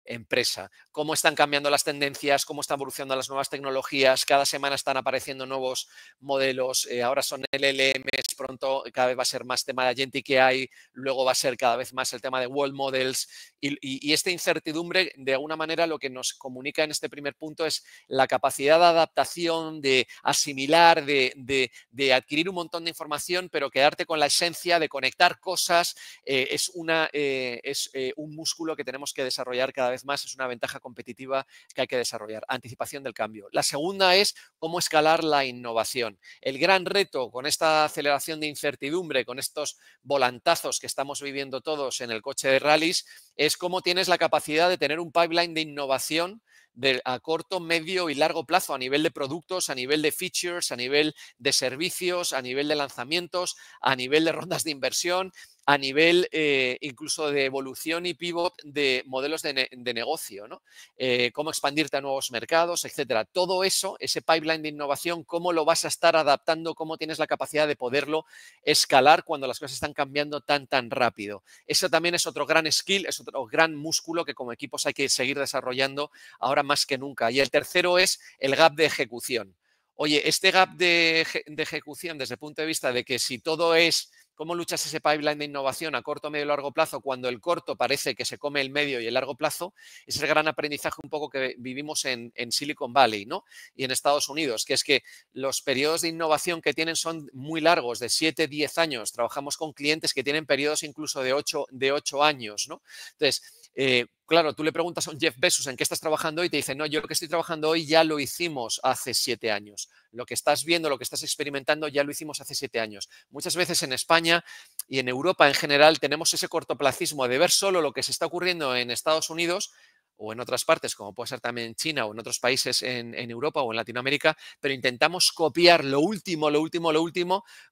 empresa. Cómo están cambiando las tendencias, cómo están evolucionando las nuevas tecnologías. Cada semana están apareciendo nuevos modelos. Ahora son LLMs, pronto cada vez va a ser más tema de agentic AI, luego va a ser cada vez más el tema de world models. Y esta incertidumbre, de alguna manera, lo que nos comunica en este primer punto es la capacidad de adaptación, de asimilar, de adquirir un montón de información, pero quedarte con la esencia de conectar cosas. Es un músculo que tenemos que desarrollar cada vez más, es una ventaja competitiva que hay que desarrollar. Anticipación del cambio. La segunda es cómo escalar la innovación. El gran reto con esta aceleración de incertidumbre, con estos volantazos que estamos viviendo todos en el coche de rallies, es cómo tienes la capacidad de tener un pipeline de innovación a corto, medio y largo plazo a nivel de productos, a nivel de features, a nivel de servicios, a nivel de lanzamientos, a nivel de rondas de inversión, a nivel incluso de evolución y pivot de modelos de negocio, ¿no? Cómo expandirte a nuevos mercados, etcétera. Todo eso, ese pipeline de innovación, cómo lo vas a estar adaptando, cómo tienes la capacidad de poderlo escalar cuando las cosas están cambiando tan rápido. Eso también es otro gran skill, es otro gran músculo que como equipos hay que seguir desarrollando ahora más que nunca. Y el tercero es el gap de ejecución. Oye, este gap de ejecución desde el punto de vista de que si todo es cómo luchas ese pipeline de innovación a corto, medio y largo plazo cuando el corto parece que se come el medio y el largo plazo, es el gran aprendizaje un poco que vivimos en Silicon Valley, ¿no?, y en Estados Unidos, que es que los periodos de innovación que tienen son muy largos, de 7, 10 años. Trabajamos con clientes que tienen periodos incluso de 8 años, ¿no? Entonces, claro, tú le preguntas a un Jeff Bezos en qué estás trabajando hoy y te dice, no, yo lo que estoy trabajando hoy ya lo hicimos hace 7 años. Lo que estás viendo, lo que estás experimentando ya lo hicimos hace 7 años. Muchas veces en España y en Europa en general tenemos ese cortoplacismo de ver solo lo que se está ocurriendo en Estados Unidos o en otras partes, como puede ser también en China o en otros países en Europa o en Latinoamérica, pero intentamos copiar lo último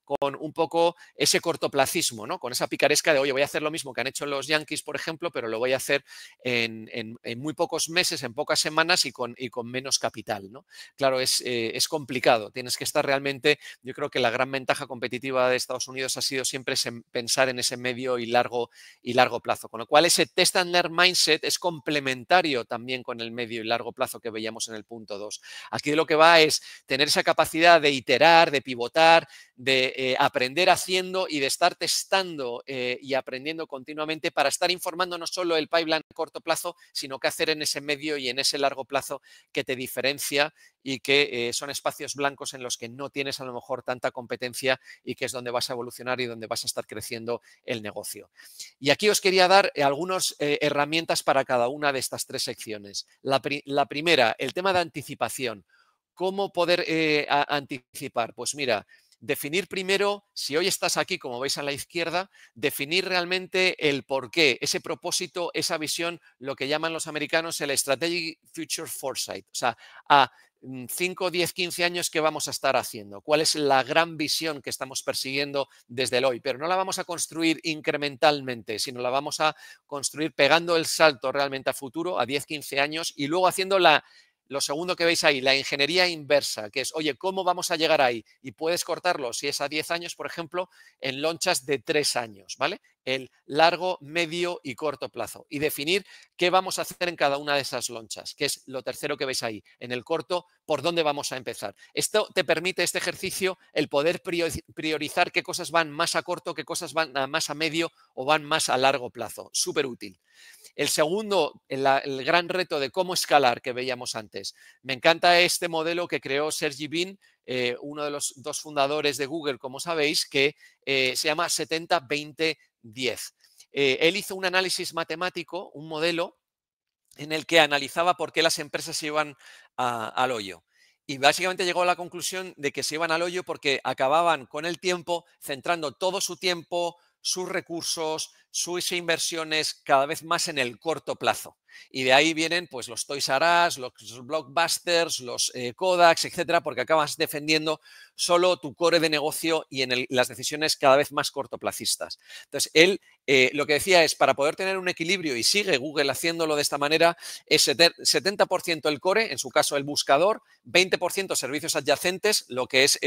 con un poco ese cortoplacismo, ¿no?, con esa picaresca de, oye, voy a hacer lo mismo que han hecho los Yankees, por ejemplo, pero lo voy a hacer en muy pocos meses, en pocas semanas y con menos capital, ¿no? Claro, es complicado. Tienes que estar realmente, yo creo que la gran ventaja competitiva de Estados Unidos ha sido siempre pensar en ese medio y largo plazo, con lo cual ese test and learn mindset es complementario también con el medio y largo plazo que veíamos en el punto 2. Aquí de lo que va es tener esa capacidad de iterar, de pivotar, de aprender haciendo y de estar testando y aprendiendo continuamente para estar informando no solo el pipeline a corto plazo, sino qué hacer en ese medio y en ese largo plazo que te diferencia y que son espacios blancos en los que no tienes a lo mejor tanta competencia y que es donde vas a evolucionar y donde vas a estar creciendo el negocio. Y aquí os quería dar algunas herramientas para cada una de estas tres secciones. La primera, el tema de anticipación. ¿Cómo poder anticipar? Pues mira, definir primero, si hoy estás aquí, como veis a la izquierda, definir realmente el porqué, ese propósito, esa visión, lo que llaman los americanos el Strategic Future Foresight. O sea, a 5, 10, 15 años, ¿qué vamos a estar haciendo? ¿Cuál es la gran visión que estamos persiguiendo desde el hoy? Pero no la vamos a construir incrementalmente, sino la vamos a construir pegando el salto realmente a futuro, a 10, 15 años, y luego haciendo lo segundo que veis ahí, la ingeniería inversa, que es, oye, ¿cómo vamos a llegar ahí? Y puedes cortarlo, si es a 10 años, por ejemplo, en lonchas de 3 años, ¿vale? El largo, medio y corto plazo. Y definir qué vamos a hacer en cada una de esas lonchas, que es lo tercero que veis ahí. En el corto, ¿por dónde vamos a empezar? Esto te permite, este ejercicio, el poder priorizar qué cosas van más a corto, qué cosas van más a medio o van más a largo plazo. Súper útil. El segundo, el gran reto de cómo escalar que veíamos antes. Me encanta este modelo que creó Sergey Brin, uno de los dos fundadores de Google, como sabéis, que se llama 70-20-10. Él hizo un análisis matemático, un modelo, en el que analizaba por qué las empresas se iban al hoyo. Y básicamente llegó a la conclusión de que se iban al hoyo porque acababan con el tiempo centrando todo su tiempo, sus recursos, sus inversiones cada vez más en el corto plazo. Y de ahí vienen pues los Toys R Us, los Blockbusters, los Kodaks, etcétera, porque acabas defendiendo solo tu core de negocio y en las decisiones cada vez más cortoplacistas. Entonces, él lo que decía es, para poder tener un equilibrio, y sigue Google haciéndolo de esta manera, es 70% el core, en su caso el buscador, 20% servicios adyacentes, lo que es,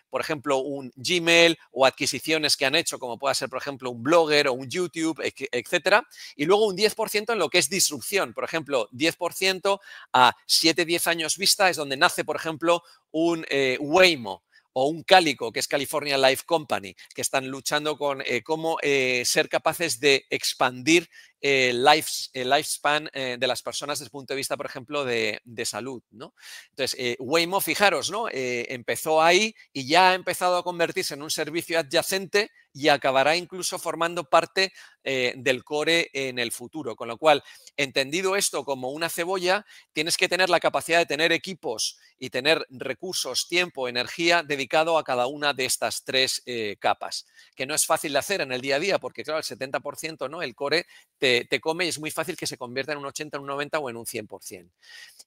por ejemplo, un Gmail o adquisiciones que han hecho, como pueda ser, por ejemplo, un Blogger o un YouTube, etcétera, y luego un 10% en lo que es disrupción. Por ejemplo, 10% a 7-10 años vista es donde nace, por ejemplo, un Waymo o un Calico, que es California Life Company, que están luchando con cómo ser capaces de expandir el lifespan de las personas desde el punto de vista, por ejemplo, de salud, ¿no? Entonces, Waymo, fijaros, ¿no? Empezó ahí y ya ha empezado a convertirse en un servicio adyacente y acabará incluso formando parte del core en el futuro. Con lo cual, entendido esto como una cebolla, tienes que tener la capacidad de tener equipos y tener recursos, tiempo, energía dedicado a cada una de estas tres capas, que no es fácil de hacer en el día a día porque, claro, el 70%, ¿no? El core te come y es muy fácil que se convierta en un 80, en un 90 o en un 100%.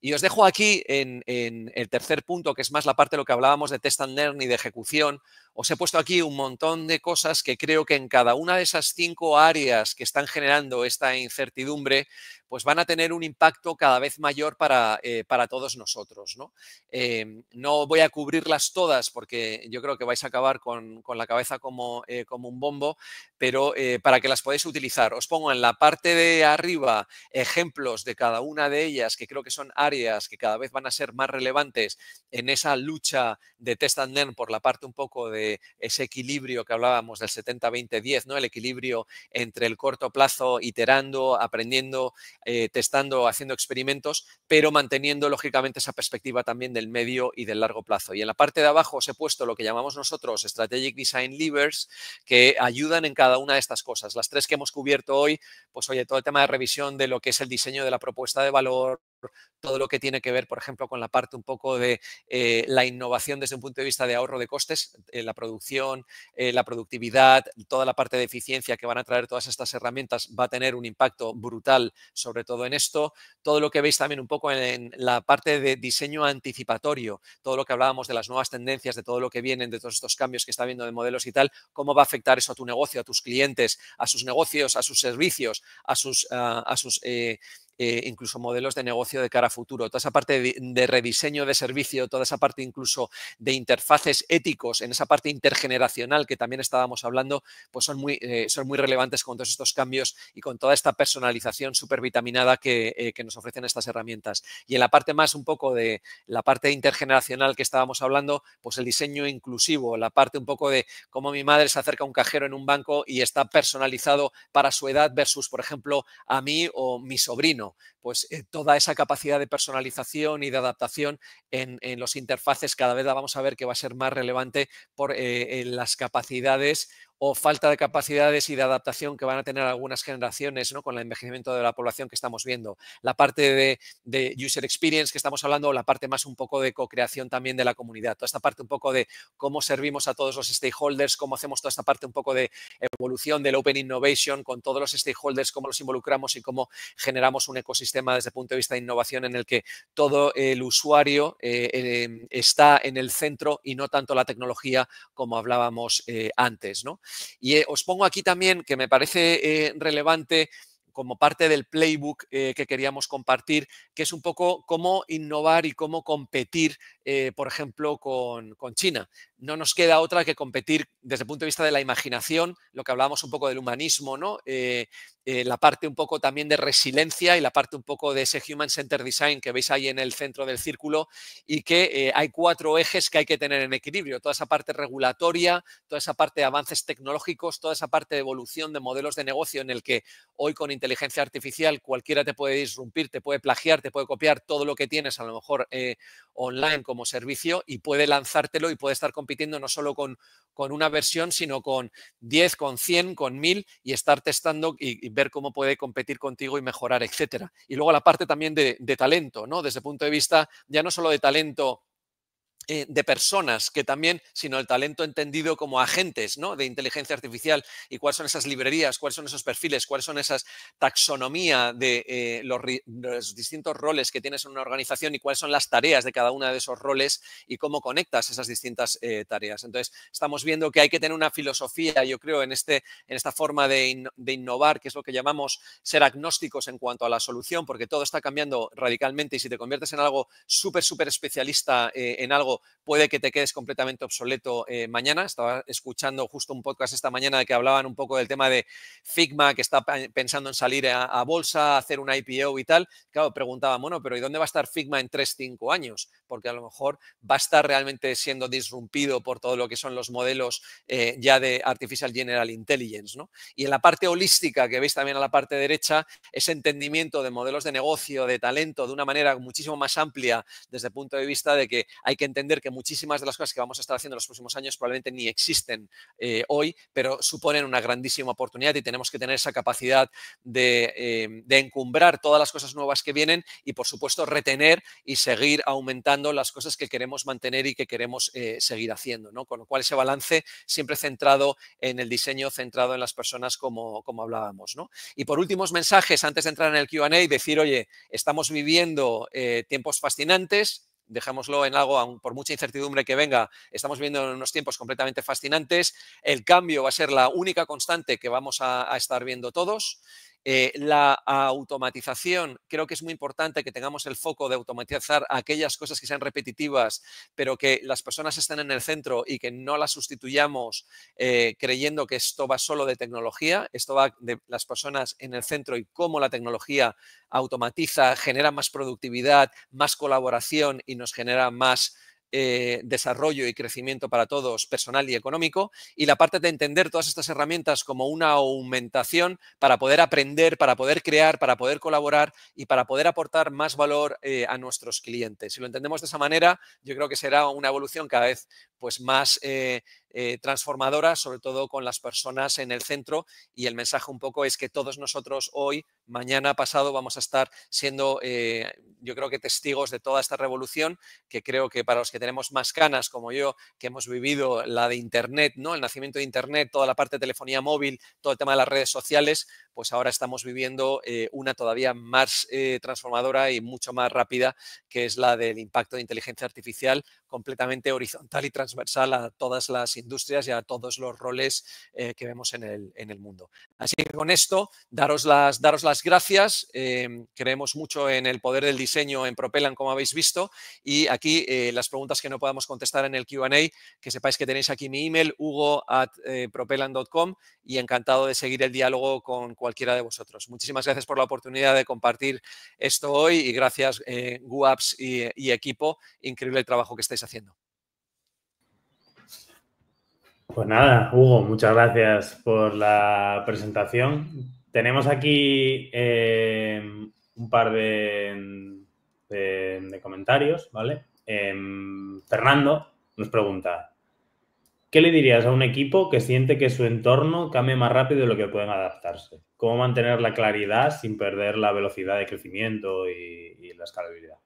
Y os dejo aquí en el tercer punto, que es más la parte de lo que hablábamos de test and learn y de ejecución. Os he puesto aquí un montón de cosas que creo que en cada una de esas 5 áreas que están generando esta incertidumbre, pues van a tener un impacto cada vez mayor para todos nosotros, ¿no? No voy a cubrirlas todas porque yo creo que vais a acabar con la cabeza como un bombo, pero para que las podáis utilizar. Os pongo en la parte de arriba ejemplos de cada una de ellas que creo que son áreas que cada vez van a ser más relevantes en esa lucha de test and learn por la parte un poco de ese equilibrio que hablábamos del 70-20-10, ¿no? El equilibrio entre el corto plazo, iterando, aprendiendo, testando, haciendo experimentos, pero manteniendo lógicamente esa perspectiva también del medio y del largo plazo. Y en la parte de abajo os he puesto lo que llamamos nosotros Strategic Design Levers, que ayudan en cada una de estas cosas. Las tres que hemos cubierto hoy, pues oye, todo el tema de revisión de lo que es el diseño de la propuesta de valor, todo lo que tiene que ver, por ejemplo, con la parte un poco de la innovación desde un punto de vista de ahorro de costes, la producción, la productividad, toda la parte de eficiencia que van a traer todas estas herramientas va a tener un impacto brutal, sobre todo en esto. Todo lo que veis también un poco en la parte de diseño anticipatorio, todo lo que hablábamos de las nuevas tendencias, de todo lo que vienen, de todos estos cambios que está viendo de modelos y tal, cómo va a afectar eso a tu negocio, a tus clientes, a sus negocios, a sus servicios, a sus incluso modelos de negocio de cara a futuro. Toda esa parte de rediseño de servicio, toda esa parte incluso de interfaces éticos, en esa parte intergeneracional que también estábamos hablando, pues son muy relevantes con todos estos cambios y con toda esta personalización súper vitaminada que nos ofrecen estas herramientas. Y en la parte más un poco de la parte intergeneracional que estábamos hablando, pues el diseño inclusivo, la parte un poco de cómo mi madre se acerca a un cajero en un banco y está personalizado para su edad versus, por ejemplo, a mí o mi sobrino. Pues toda esa capacidad de personalización y de adaptación en los interfaces cada vez la vamos a ver que va a ser más relevante por las capacidades o falta de capacidades y de adaptación que van a tener algunas generaciones, ¿no? Con el envejecimiento de la población que estamos viendo. La parte de user experience que estamos hablando, la parte más un poco de co-creación también de la comunidad. Toda esta parte un poco de cómo servimos a todos los stakeholders, cómo hacemos toda esta parte un poco de evolución del Open Innovation con todos los stakeholders, cómo los involucramos y cómo generamos un ecosistema desde el punto de vista de innovación en el que todo el usuario está en el centro y no tanto la tecnología como hablábamos antes, ¿no? Y os pongo aquí también que me parece relevante como parte del playbook que queríamos compartir, que es un poco cómo innovar y cómo competir, por ejemplo, con China. No nos queda otra que competir desde el punto de vista de la imaginación, lo que hablábamos un poco del humanismo, ¿no? La parte un poco también de resiliencia y la parte un poco de ese Human Centered Design que veis ahí en el centro del círculo y que hay 4 ejes que hay que tener en equilibrio. Toda esa parte regulatoria, toda esa parte de avances tecnológicos, toda esa parte de evolución de modelos de negocio en el que hoy con inteligencia artificial cualquiera te puede disrumpir, te puede plagiar, te puede copiar todo lo que tienes a lo mejor online como servicio y puede lanzártelo y puede estar compitiendo no solo con una versión, sino con 10, con 100, con 1000 y estar testando y ver cómo puede competir contigo y mejorar, etcétera. Y luego la parte también de talento, ¿no? Desde el punto de vista ya no solo de talento de personas que también, sino el talento entendido como agentes, ¿no? De inteligencia artificial y cuáles son esas librerías, cuáles son esos perfiles, cuáles son esas taxonomía de los distintos roles que tienes en una organización y cuáles son las tareas de cada uno de esos roles y cómo conectas esas distintas tareas. Entonces, estamos viendo que hay que tener una filosofía, yo creo, en esta forma de innovar, que es lo que llamamos ser agnósticos en cuanto a la solución, porque todo está cambiando radicalmente y si te conviertes en algo súper especialista en algo, puede que te quedes completamente obsoleto mañana. Estaba escuchando justo un podcast esta mañana de que hablaban un poco del tema de Figma, que está pensando en salir a bolsa, hacer una IPO y tal. Claro, preguntaban, bueno, pero ¿y dónde va a estar Figma en 3-5 años? Porque a lo mejor va a estar realmente siendo disrumpido por todo lo que son los modelos ya de Artificial General Intelligence, ¿no? Y en la parte holística, que veis también a la parte derecha, ese entendimiento de modelos de negocio, de talento, de una manera muchísimo más amplia desde el punto de vista de que hay que entender que muchísimas de las cosas que vamos a estar haciendo en los próximos años probablemente ni existen hoy, pero suponen una grandísima oportunidad y tenemos que tener esa capacidad de encumbrar todas las cosas nuevas que vienen y, por supuesto, retener y seguir aumentando las cosas que queremos mantener y que queremos seguir haciendo, ¿no? Con lo cual, ese balance siempre centrado en el diseño, centrado en las personas como hablábamos, ¿no? Y por últimos mensajes, antes de entrar en el Q&A, decir, oye, estamos viviendo tiempos fascinantes. Dejémoslo en algo, aun por mucha incertidumbre que venga, estamos viviendo unos tiempos completamente fascinantes. El cambio va a ser la única constante que vamos a estar viendo todos. La automatización, creo que es muy importante que tengamos el foco de automatizar aquellas cosas que sean repetitivas, pero que las personas estén en el centro y que no las sustituyamos creyendo que esto va solo de tecnología, esto va de las personas en el centro y cómo la tecnología automatiza, genera más productividad, más colaboración y nos genera más desarrollo y crecimiento para todos, personal y económico, y la parte de entender todas estas herramientas como una aumentación para poder aprender, para poder crear, para poder colaborar y para poder aportar más valor a nuestros clientes. Si lo entendemos de esa manera, yo creo que será una evolución cada vez pues, más transformadora, sobre todo con las personas en el centro, y el mensaje un poco es que todos nosotros hoy, mañana, pasado, vamos a estar siendo, yo creo que testigos de toda esta revolución, que creo que para los que tenemos más canas como yo, que hemos vivido la de Internet, ¿no? El nacimiento de Internet, toda la parte de telefonía móvil, todo el tema de las redes sociales, pues ahora estamos viviendo una todavía más transformadora y mucho más rápida, que es la del impacto de inteligencia artificial completamente horizontal y transversal a todas las industrias y a todos los roles que vemos en el mundo. Así que con esto, daros las muchas gracias. Creemos mucho en el poder del diseño en Propelan, como habéis visto. Y aquí las preguntas que no podamos contestar en el Q&A, que sepáis que tenéis aquí mi email, hugo@propelan.com, y encantado de seguir el diálogo con cualquiera de vosotros. Muchísimas gracias por la oportunidad de compartir esto hoy y gracias GUAPS y equipo. Increíble el trabajo que estáis haciendo. Pues nada, Hugo, muchas gracias por la presentación. Tenemos aquí un par de comentarios, ¿vale? Fernando nos pregunta, ¿qué le dirías a un equipo que siente que su entorno cambia más rápido de lo que pueden adaptarse? ¿Cómo mantener la claridad sin perder la velocidad de crecimiento y la escalabilidad?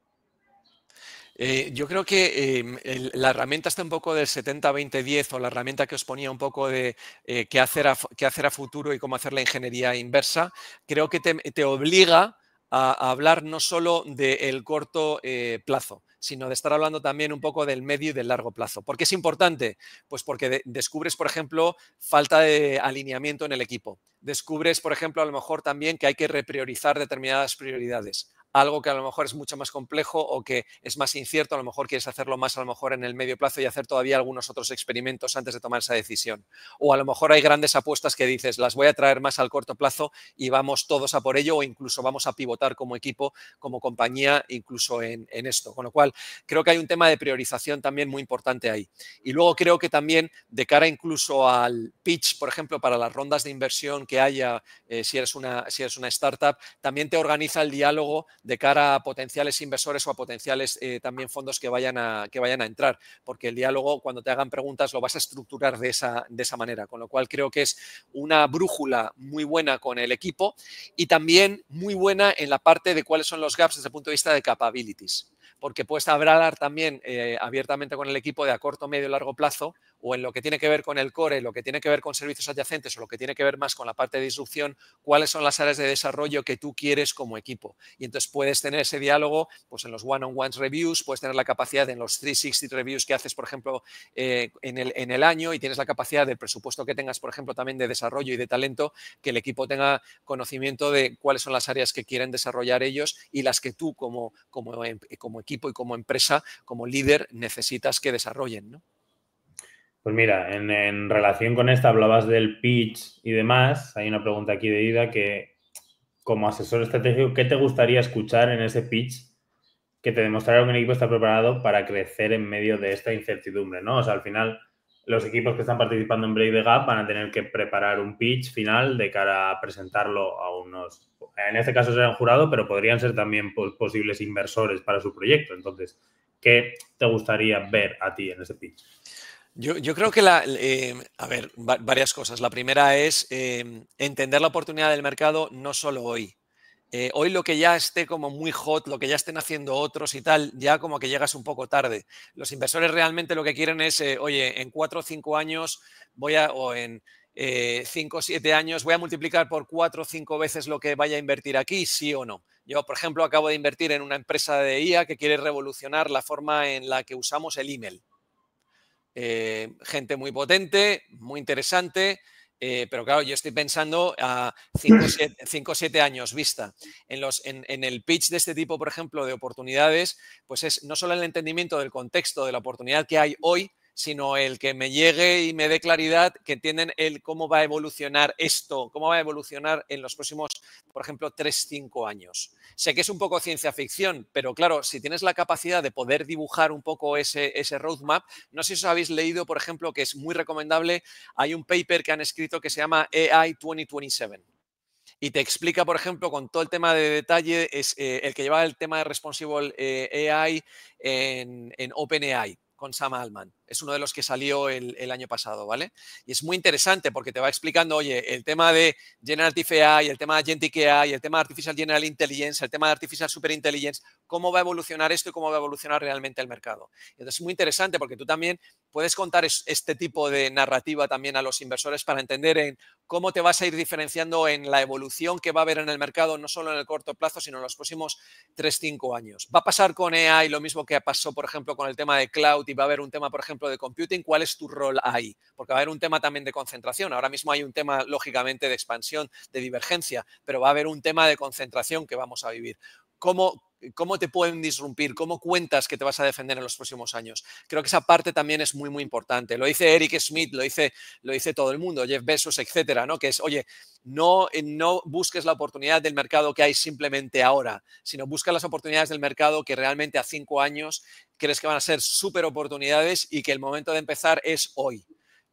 Yo creo que la herramienta está un poco del 70-20-10, o la herramienta que os ponía un poco de qué hacer a futuro y cómo hacer la ingeniería inversa. Creo que te obliga a hablar no solo del corto plazo, sino de estar hablando también un poco del medio y del largo plazo. ¿Por qué es importante? Pues porque descubres, por ejemplo, falta de alineamiento en el equipo. Descubres, por ejemplo, a lo mejor también que hay que repriorizar determinadas prioridades. Algo que a lo mejor es mucho más complejo o que es más incierto, a lo mejor quieres hacerlo más a lo mejor en el medio plazo y hacer todavía algunos otros experimentos antes de tomar esa decisión. O a lo mejor hay grandes apuestas que dices, las voy a traer más al corto plazo y vamos todos a por ello, o incluso vamos a pivotar como equipo, como compañía, incluso en esto. Con lo cual, creo que hay un tema de priorización también muy importante ahí. Y luego creo que también de cara incluso al pitch, por ejemplo, para las rondas de inversión que haya, si eres una startup, también te organiza el diálogo de cara a potenciales inversores o a potenciales también fondos que vayan a entrar, porque el diálogo, cuando te hagan preguntas, lo vas a estructurar de esa manera, con lo cual creo que es una brújula muy buena con el equipo y también muy buena en la parte de cuáles son los gaps desde el punto de vista de capabilities, porque puedes hablar también abiertamente con el equipo de a corto, medio y largo plazo, o en lo que tiene que ver con el core, lo que tiene que ver con servicios adyacentes o lo que tiene que ver más con la parte de disrupción, cuáles son las áreas de desarrollo que tú quieres como equipo. Y entonces puedes tener ese diálogo pues en los one-on-one reviews, puedes tener la capacidad en los 360 reviews que haces, por ejemplo, en el año, y tienes la capacidad del presupuesto que tengas, por ejemplo, también de desarrollo y de talento, que el equipo tenga conocimiento de cuáles son las áreas que quieren desarrollar ellos y las que tú como equipo y como empresa, como líder, necesitas que desarrollen, ¿no? Pues mira, en relación con esta hablabas del pitch y demás. Hay una pregunta aquí de Ida que, como asesor estratégico, ¿qué te gustaría escuchar en ese pitch que te demostrara que un equipo está preparado para crecer en medio de esta incertidumbre, ¿no? O sea, al final, los equipos que están participando en Break the Gap van a tener que preparar un pitch final de cara a presentarlo a unos... En este caso será un jurado, pero podrían ser también posibles inversores para su proyecto. Entonces, ¿qué te gustaría ver a ti en ese pitch? Yo creo que varias cosas. La primera es entender la oportunidad del mercado no solo hoy. Hoy lo que ya esté como muy hot, lo que ya estén haciendo otros y tal, ya como que llegas un poco tarde. Los inversores realmente lo que quieren es, oye, en 4 o 5 años o en 5 o 7 años voy a multiplicar por 4 o 5 veces lo que vaya a invertir aquí, sí o no. Yo, por ejemplo, acabo de invertir en una empresa de IA que quiere revolucionar la forma en la que usamos el email. Gente muy potente, muy interesante, pero claro, yo estoy pensando a 5 o 7 años vista. En el pitch de este tipo, por ejemplo, de oportunidades, pues es no solo el entendimiento del contexto de la oportunidad que hay hoy, sino el que me llegue y me dé claridad, que entienden cómo va a evolucionar esto, cómo va a evolucionar en los próximos, por ejemplo, 3-5 años. Sé que es un poco ciencia ficción, pero claro, si tienes la capacidad de poder dibujar un poco ese roadmap, no sé si os habéis leído, por ejemplo, que es muy recomendable, hay un paper que han escrito que se llama AI 2027. Y te explica, por ejemplo, con todo el tema de detalle, es el que lleva el tema de Responsible AI en OpenAI, con Sam Altman. Es uno de los que salió el año pasado, ¿vale? Y es muy interesante porque te va explicando, oye, el tema de Generative AI, el tema de Agentic AI, el tema de Artificial General Intelligence, el tema de Artificial Superintelligence, cómo va a evolucionar esto y cómo va a evolucionar realmente el mercado. Entonces es muy interesante porque tú también puedes contar este tipo de narrativa también a los inversores para entender en cómo te vas a ir diferenciando en la evolución que va a haber en el mercado, no solo en el corto plazo, sino en los próximos 3-5 años. Va a pasar con AI lo mismo que pasó, por ejemplo, con el tema de cloud, y va a haber un tema, por ejemplo, ejemplo, de computing, ¿cuál es tu rol ahí? Porque va a haber un tema también de concentración. Ahora mismo hay un tema, lógicamente, de expansión, de divergencia, pero va a haber un tema de concentración que vamos a vivir. ¿Cómo te pueden disrumpir? ¿Cómo cuentas que te vas a defender en los próximos años? Creo que esa parte también es muy, muy importante. Lo dice Eric Schmidt, lo dice todo el mundo, Jeff Bezos, etcétera, ¿no? Que es, oye, no busques la oportunidad del mercado que hay simplemente ahora, sino busca las oportunidades del mercado que realmente a 5 años crees que van a ser súper oportunidades y que el momento de empezar es hoy.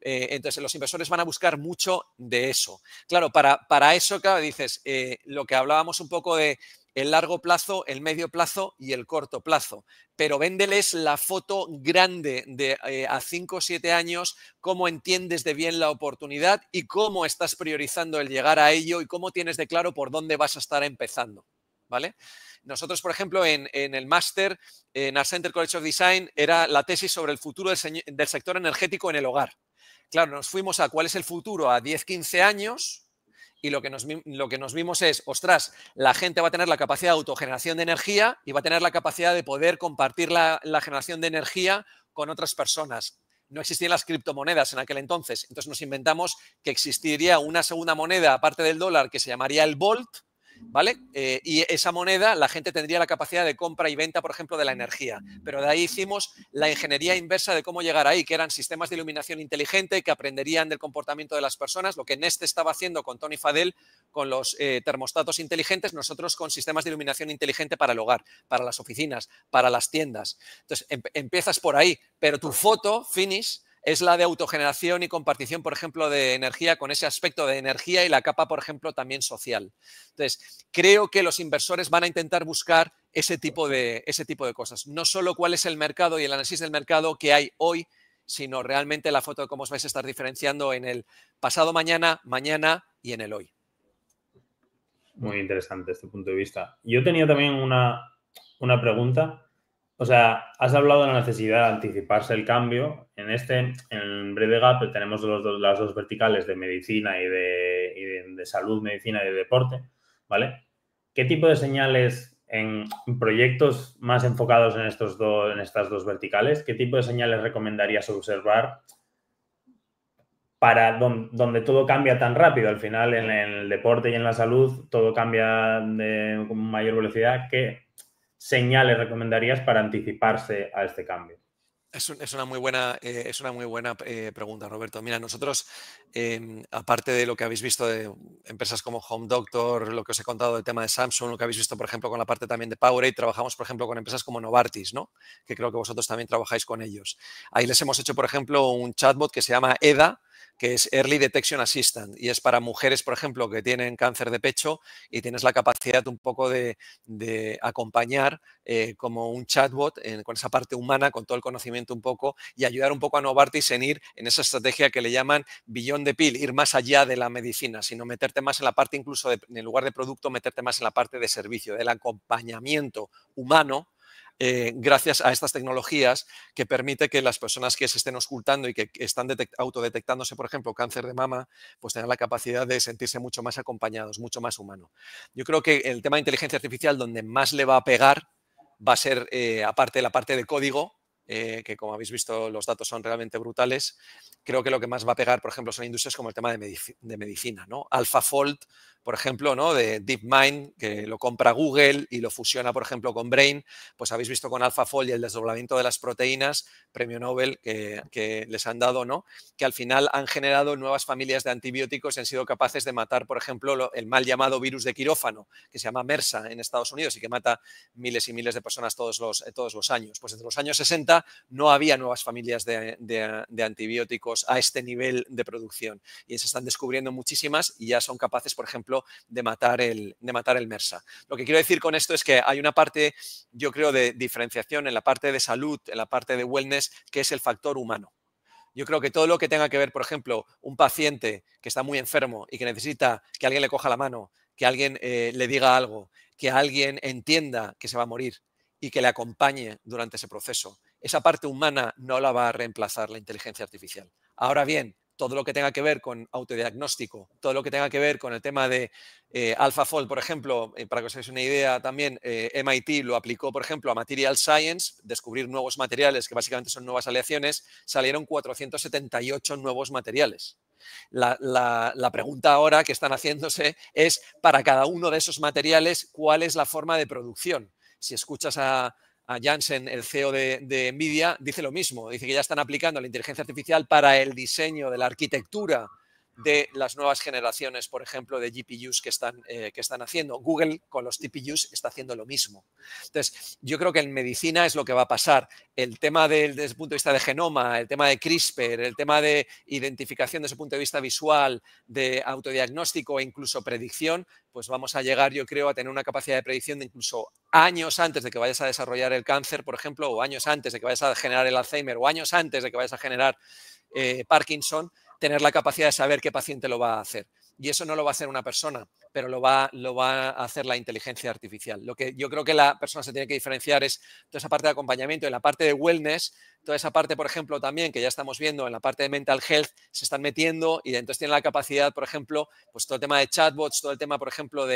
Entonces, los inversores van a buscar mucho de eso. Claro, para eso, claro, dices, lo que hablábamos un poco de el largo plazo, el medio plazo y el corto plazo. Pero véndeles la foto grande de a 5 o 7 años, cómo entiendes de bien la oportunidad y cómo estás priorizando el llegar a ello y cómo tienes de claro por dónde vas a estar empezando. ¿Vale? Nosotros, por ejemplo, en el máster en Art Center College of Design era la tesis sobre el futuro del sector energético en el hogar. Claro, nos fuimos a cuál es el futuro a 10, 15 años y lo que nos vimos es, ostras, la gente va a tener la capacidad de autogeneración de energía y va a tener la capacidad de poder compartir la generación de energía con otras personas. No existían las criptomonedas en aquel entonces. Entonces nos inventamos que existiría una segunda moneda aparte del dólar que se llamaría el Volt, ¿vale? Y esa moneda la gente tendría la capacidad de compra y venta, por ejemplo, de la energía. Pero de ahí hicimos la ingeniería inversa de cómo llegar ahí, que eran sistemas de iluminación inteligente que aprenderían del comportamiento de las personas, lo que Neste estaba haciendo con Tony Fadell con los termostatos inteligentes, nosotros con sistemas de iluminación inteligente para el hogar, para las oficinas, para las tiendas. Entonces, empiezas por ahí, pero tu foto, finish, es la de autogeneración y compartición, por ejemplo, de energía, con ese aspecto de energía y la capa, por ejemplo, también social. Entonces, creo que los inversores van a intentar buscar ese tipo de cosas. No solo cuál es el mercado y el análisis del mercado que hay hoy, sino realmente la foto de cómo os vais a estar diferenciando en el pasado mañana, mañana y en el hoy. Muy interesante este punto de vista. Yo tenía también una pregunta. O sea, has hablado de la necesidad de anticiparse el cambio. En Breve Gap tenemos las dos verticales de medicina y de salud, medicina y de deporte, ¿vale? ¿Qué tipo de señales en proyectos más enfocados en estas dos verticales, qué tipo de señales recomendarías observar para donde todo cambia tan rápido? Al final, en el deporte y en la salud, todo cambia con mayor velocidad. ¿Qué señales recomendarías para anticiparse a este cambio? Es una muy buena pregunta, Roberto. Mira, nosotros, aparte de lo que habéis visto de empresas como Home Doctor, lo que os he contado del tema de Samsung, lo que habéis visto, por ejemplo, con la parte también de Powerade, trabajamos, por ejemplo, con empresas como Novartis, ¿no? Que creo que vosotros también trabajáis con ellos. Ahí les hemos hecho, por ejemplo, un chatbot que se llama EDA, que es Early Detection Assistant, y es para mujeres, por ejemplo, que tienen cáncer de pecho y tienes la capacidad un poco de acompañar como un chatbot con esa parte humana, con todo el conocimiento un poco, y ayudar un poco a Novartis en ir en esa estrategia que le llaman beyond the pill, ir más allá de la medicina, sino meterte más en la parte incluso, en lugar de producto, meterte más en la parte de servicio, del acompañamiento humano, gracias a estas tecnologías que permite que las personas que se estén ocultando y que están autodetectándose, por ejemplo, cáncer de mama, pues tengan la capacidad de sentirse mucho más acompañados, mucho más humano. Yo creo que el tema de inteligencia artificial donde más le va a pegar va a ser, aparte de la parte de código, que como habéis visto los datos son realmente brutales, creo que lo que más va a pegar, por ejemplo, son industrias como el tema de medicina, ¿no? AlphaFold, por ejemplo, ¿no? De DeepMind, que lo compra Google y lo fusiona, por ejemplo, con Brain, pues habéis visto con AlphaFold y el desdoblamiento de las proteínas, premio Nobel que les han dado, ¿no? Que al final han generado nuevas familias de antibióticos y han sido capaces de matar, por ejemplo, el mal llamado virus de quirófano, que se llama MERSA en Estados Unidos y que mata miles y miles de personas todos los años. Pues desde los años 60 no había nuevas familias de antibióticos a este nivel de producción y se están descubriendo muchísimas y ya son capaces, por ejemplo, de matar el MERSA. Lo que quiero decir con esto es que hay una parte, yo creo, de diferenciación en la parte de salud, en la parte de wellness, que es el factor humano. Yo creo que todo lo que tenga que ver, por ejemplo, un paciente que está muy enfermo y que necesita que alguien le coja la mano, que alguien le diga algo, que alguien entienda que se va a morir y que le acompañe durante ese proceso. Esa parte humana no la va a reemplazar la inteligencia artificial. Ahora bien, todo lo que tenga que ver con autodiagnóstico, todo lo que tenga que ver con el tema de AlphaFold, por ejemplo, para que os hagáis una idea también, MIT lo aplicó, por ejemplo, a Material Science, descubrir nuevos materiales, que básicamente son nuevas aleaciones, salieron 478 nuevos materiales. La pregunta ahora que están haciéndose es, para cada uno de esos materiales, ¿cuál es la forma de producción? Si escuchas a Jensen, el CEO de NVIDIA, dice lo mismo. Dice que ya están aplicando la inteligencia artificial para el diseño de la arquitectura de las nuevas generaciones, por ejemplo, de GPUs que están haciendo. Google con los TPUs está haciendo lo mismo. Entonces, yo creo que en medicina es lo que va a pasar. El tema desde el punto de vista de genoma, el tema de CRISPR, el tema de identificación desde el punto de vista visual, de autodiagnóstico e incluso predicción, pues vamos a llegar, yo creo, a tener una capacidad de predicción de incluso años antes de que vayas a desarrollar el cáncer, por ejemplo, o años antes de que vayas a generar el Alzheimer, o años antes de que vayas a generar Parkinson, tener la capacidad de saber qué paciente lo va a hacer. Y eso no lo va a hacer una persona, pero lo va a hacer la inteligencia artificial. Lo que yo creo que la persona se tiene que diferenciar es toda esa parte de acompañamiento, en la parte de wellness, toda esa parte, por ejemplo, también que ya estamos viendo en la parte de mental health, se están metiendo y entonces tienen la capacidad, por ejemplo, pues todo el tema de chatbots, todo el tema, por ejemplo,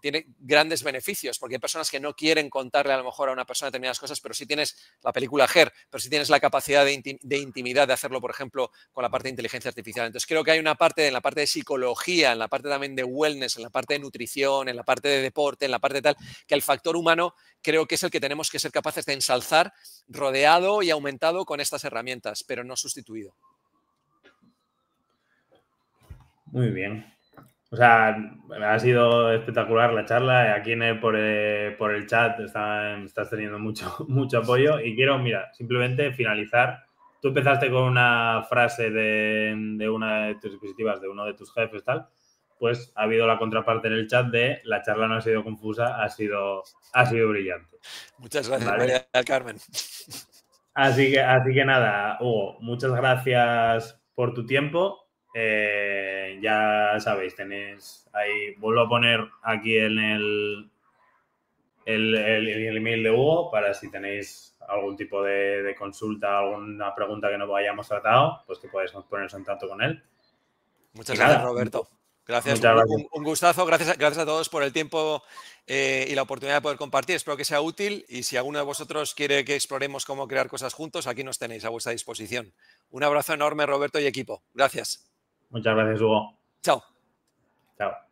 tiene grandes beneficios, porque hay personas que no quieren contarle a lo mejor a una persona determinadas cosas, pero si tienes la película Her, pero si tienes la capacidad de intimidad de hacerlo, por ejemplo, con la parte de inteligencia artificial. Entonces creo que hay una parte, en la parte de psicología, en la parte también de wellness, en la parte de nutrición, en la parte de deporte, en la parte de tal, que el factor humano creo que es el que tenemos que ser capaces de ensalzar, rodeado y aumentado con estas herramientas, pero no sustituido. Muy bien. O sea, ha sido espectacular la charla. Aquí por el chat estás teniendo mucho apoyo. Y quiero, mira, simplemente finalizar. Tú empezaste con una frase de una de tus diapositivas, de uno de tus jefes, tal. Pues ha habido la contraparte en el chat de la charla no ha sido confusa, ha sido brillante. Muchas gracias, ¿Vale? María del Carmen. Así que nada, Hugo, muchas gracias por tu tiempo. Ya sabéis, tenéis ahí, vuelvo a poner aquí en el email de Hugo para si tenéis algún tipo de consulta, alguna pregunta que no hayamos tratado, pues que podáis poneros en contacto con él. Muchas Y gracias, nada, Roberto. Gracias, muchas gracias. un gustazo. Gracias a todos por el tiempo y la oportunidad de poder compartir. Espero que sea útil y si alguno de vosotros quiere que exploremos cómo crear cosas juntos, aquí nos tenéis a vuestra disposición. Un abrazo enorme, Roberto y equipo. Gracias. Muchas gracias, Hugo. Chao. Chao.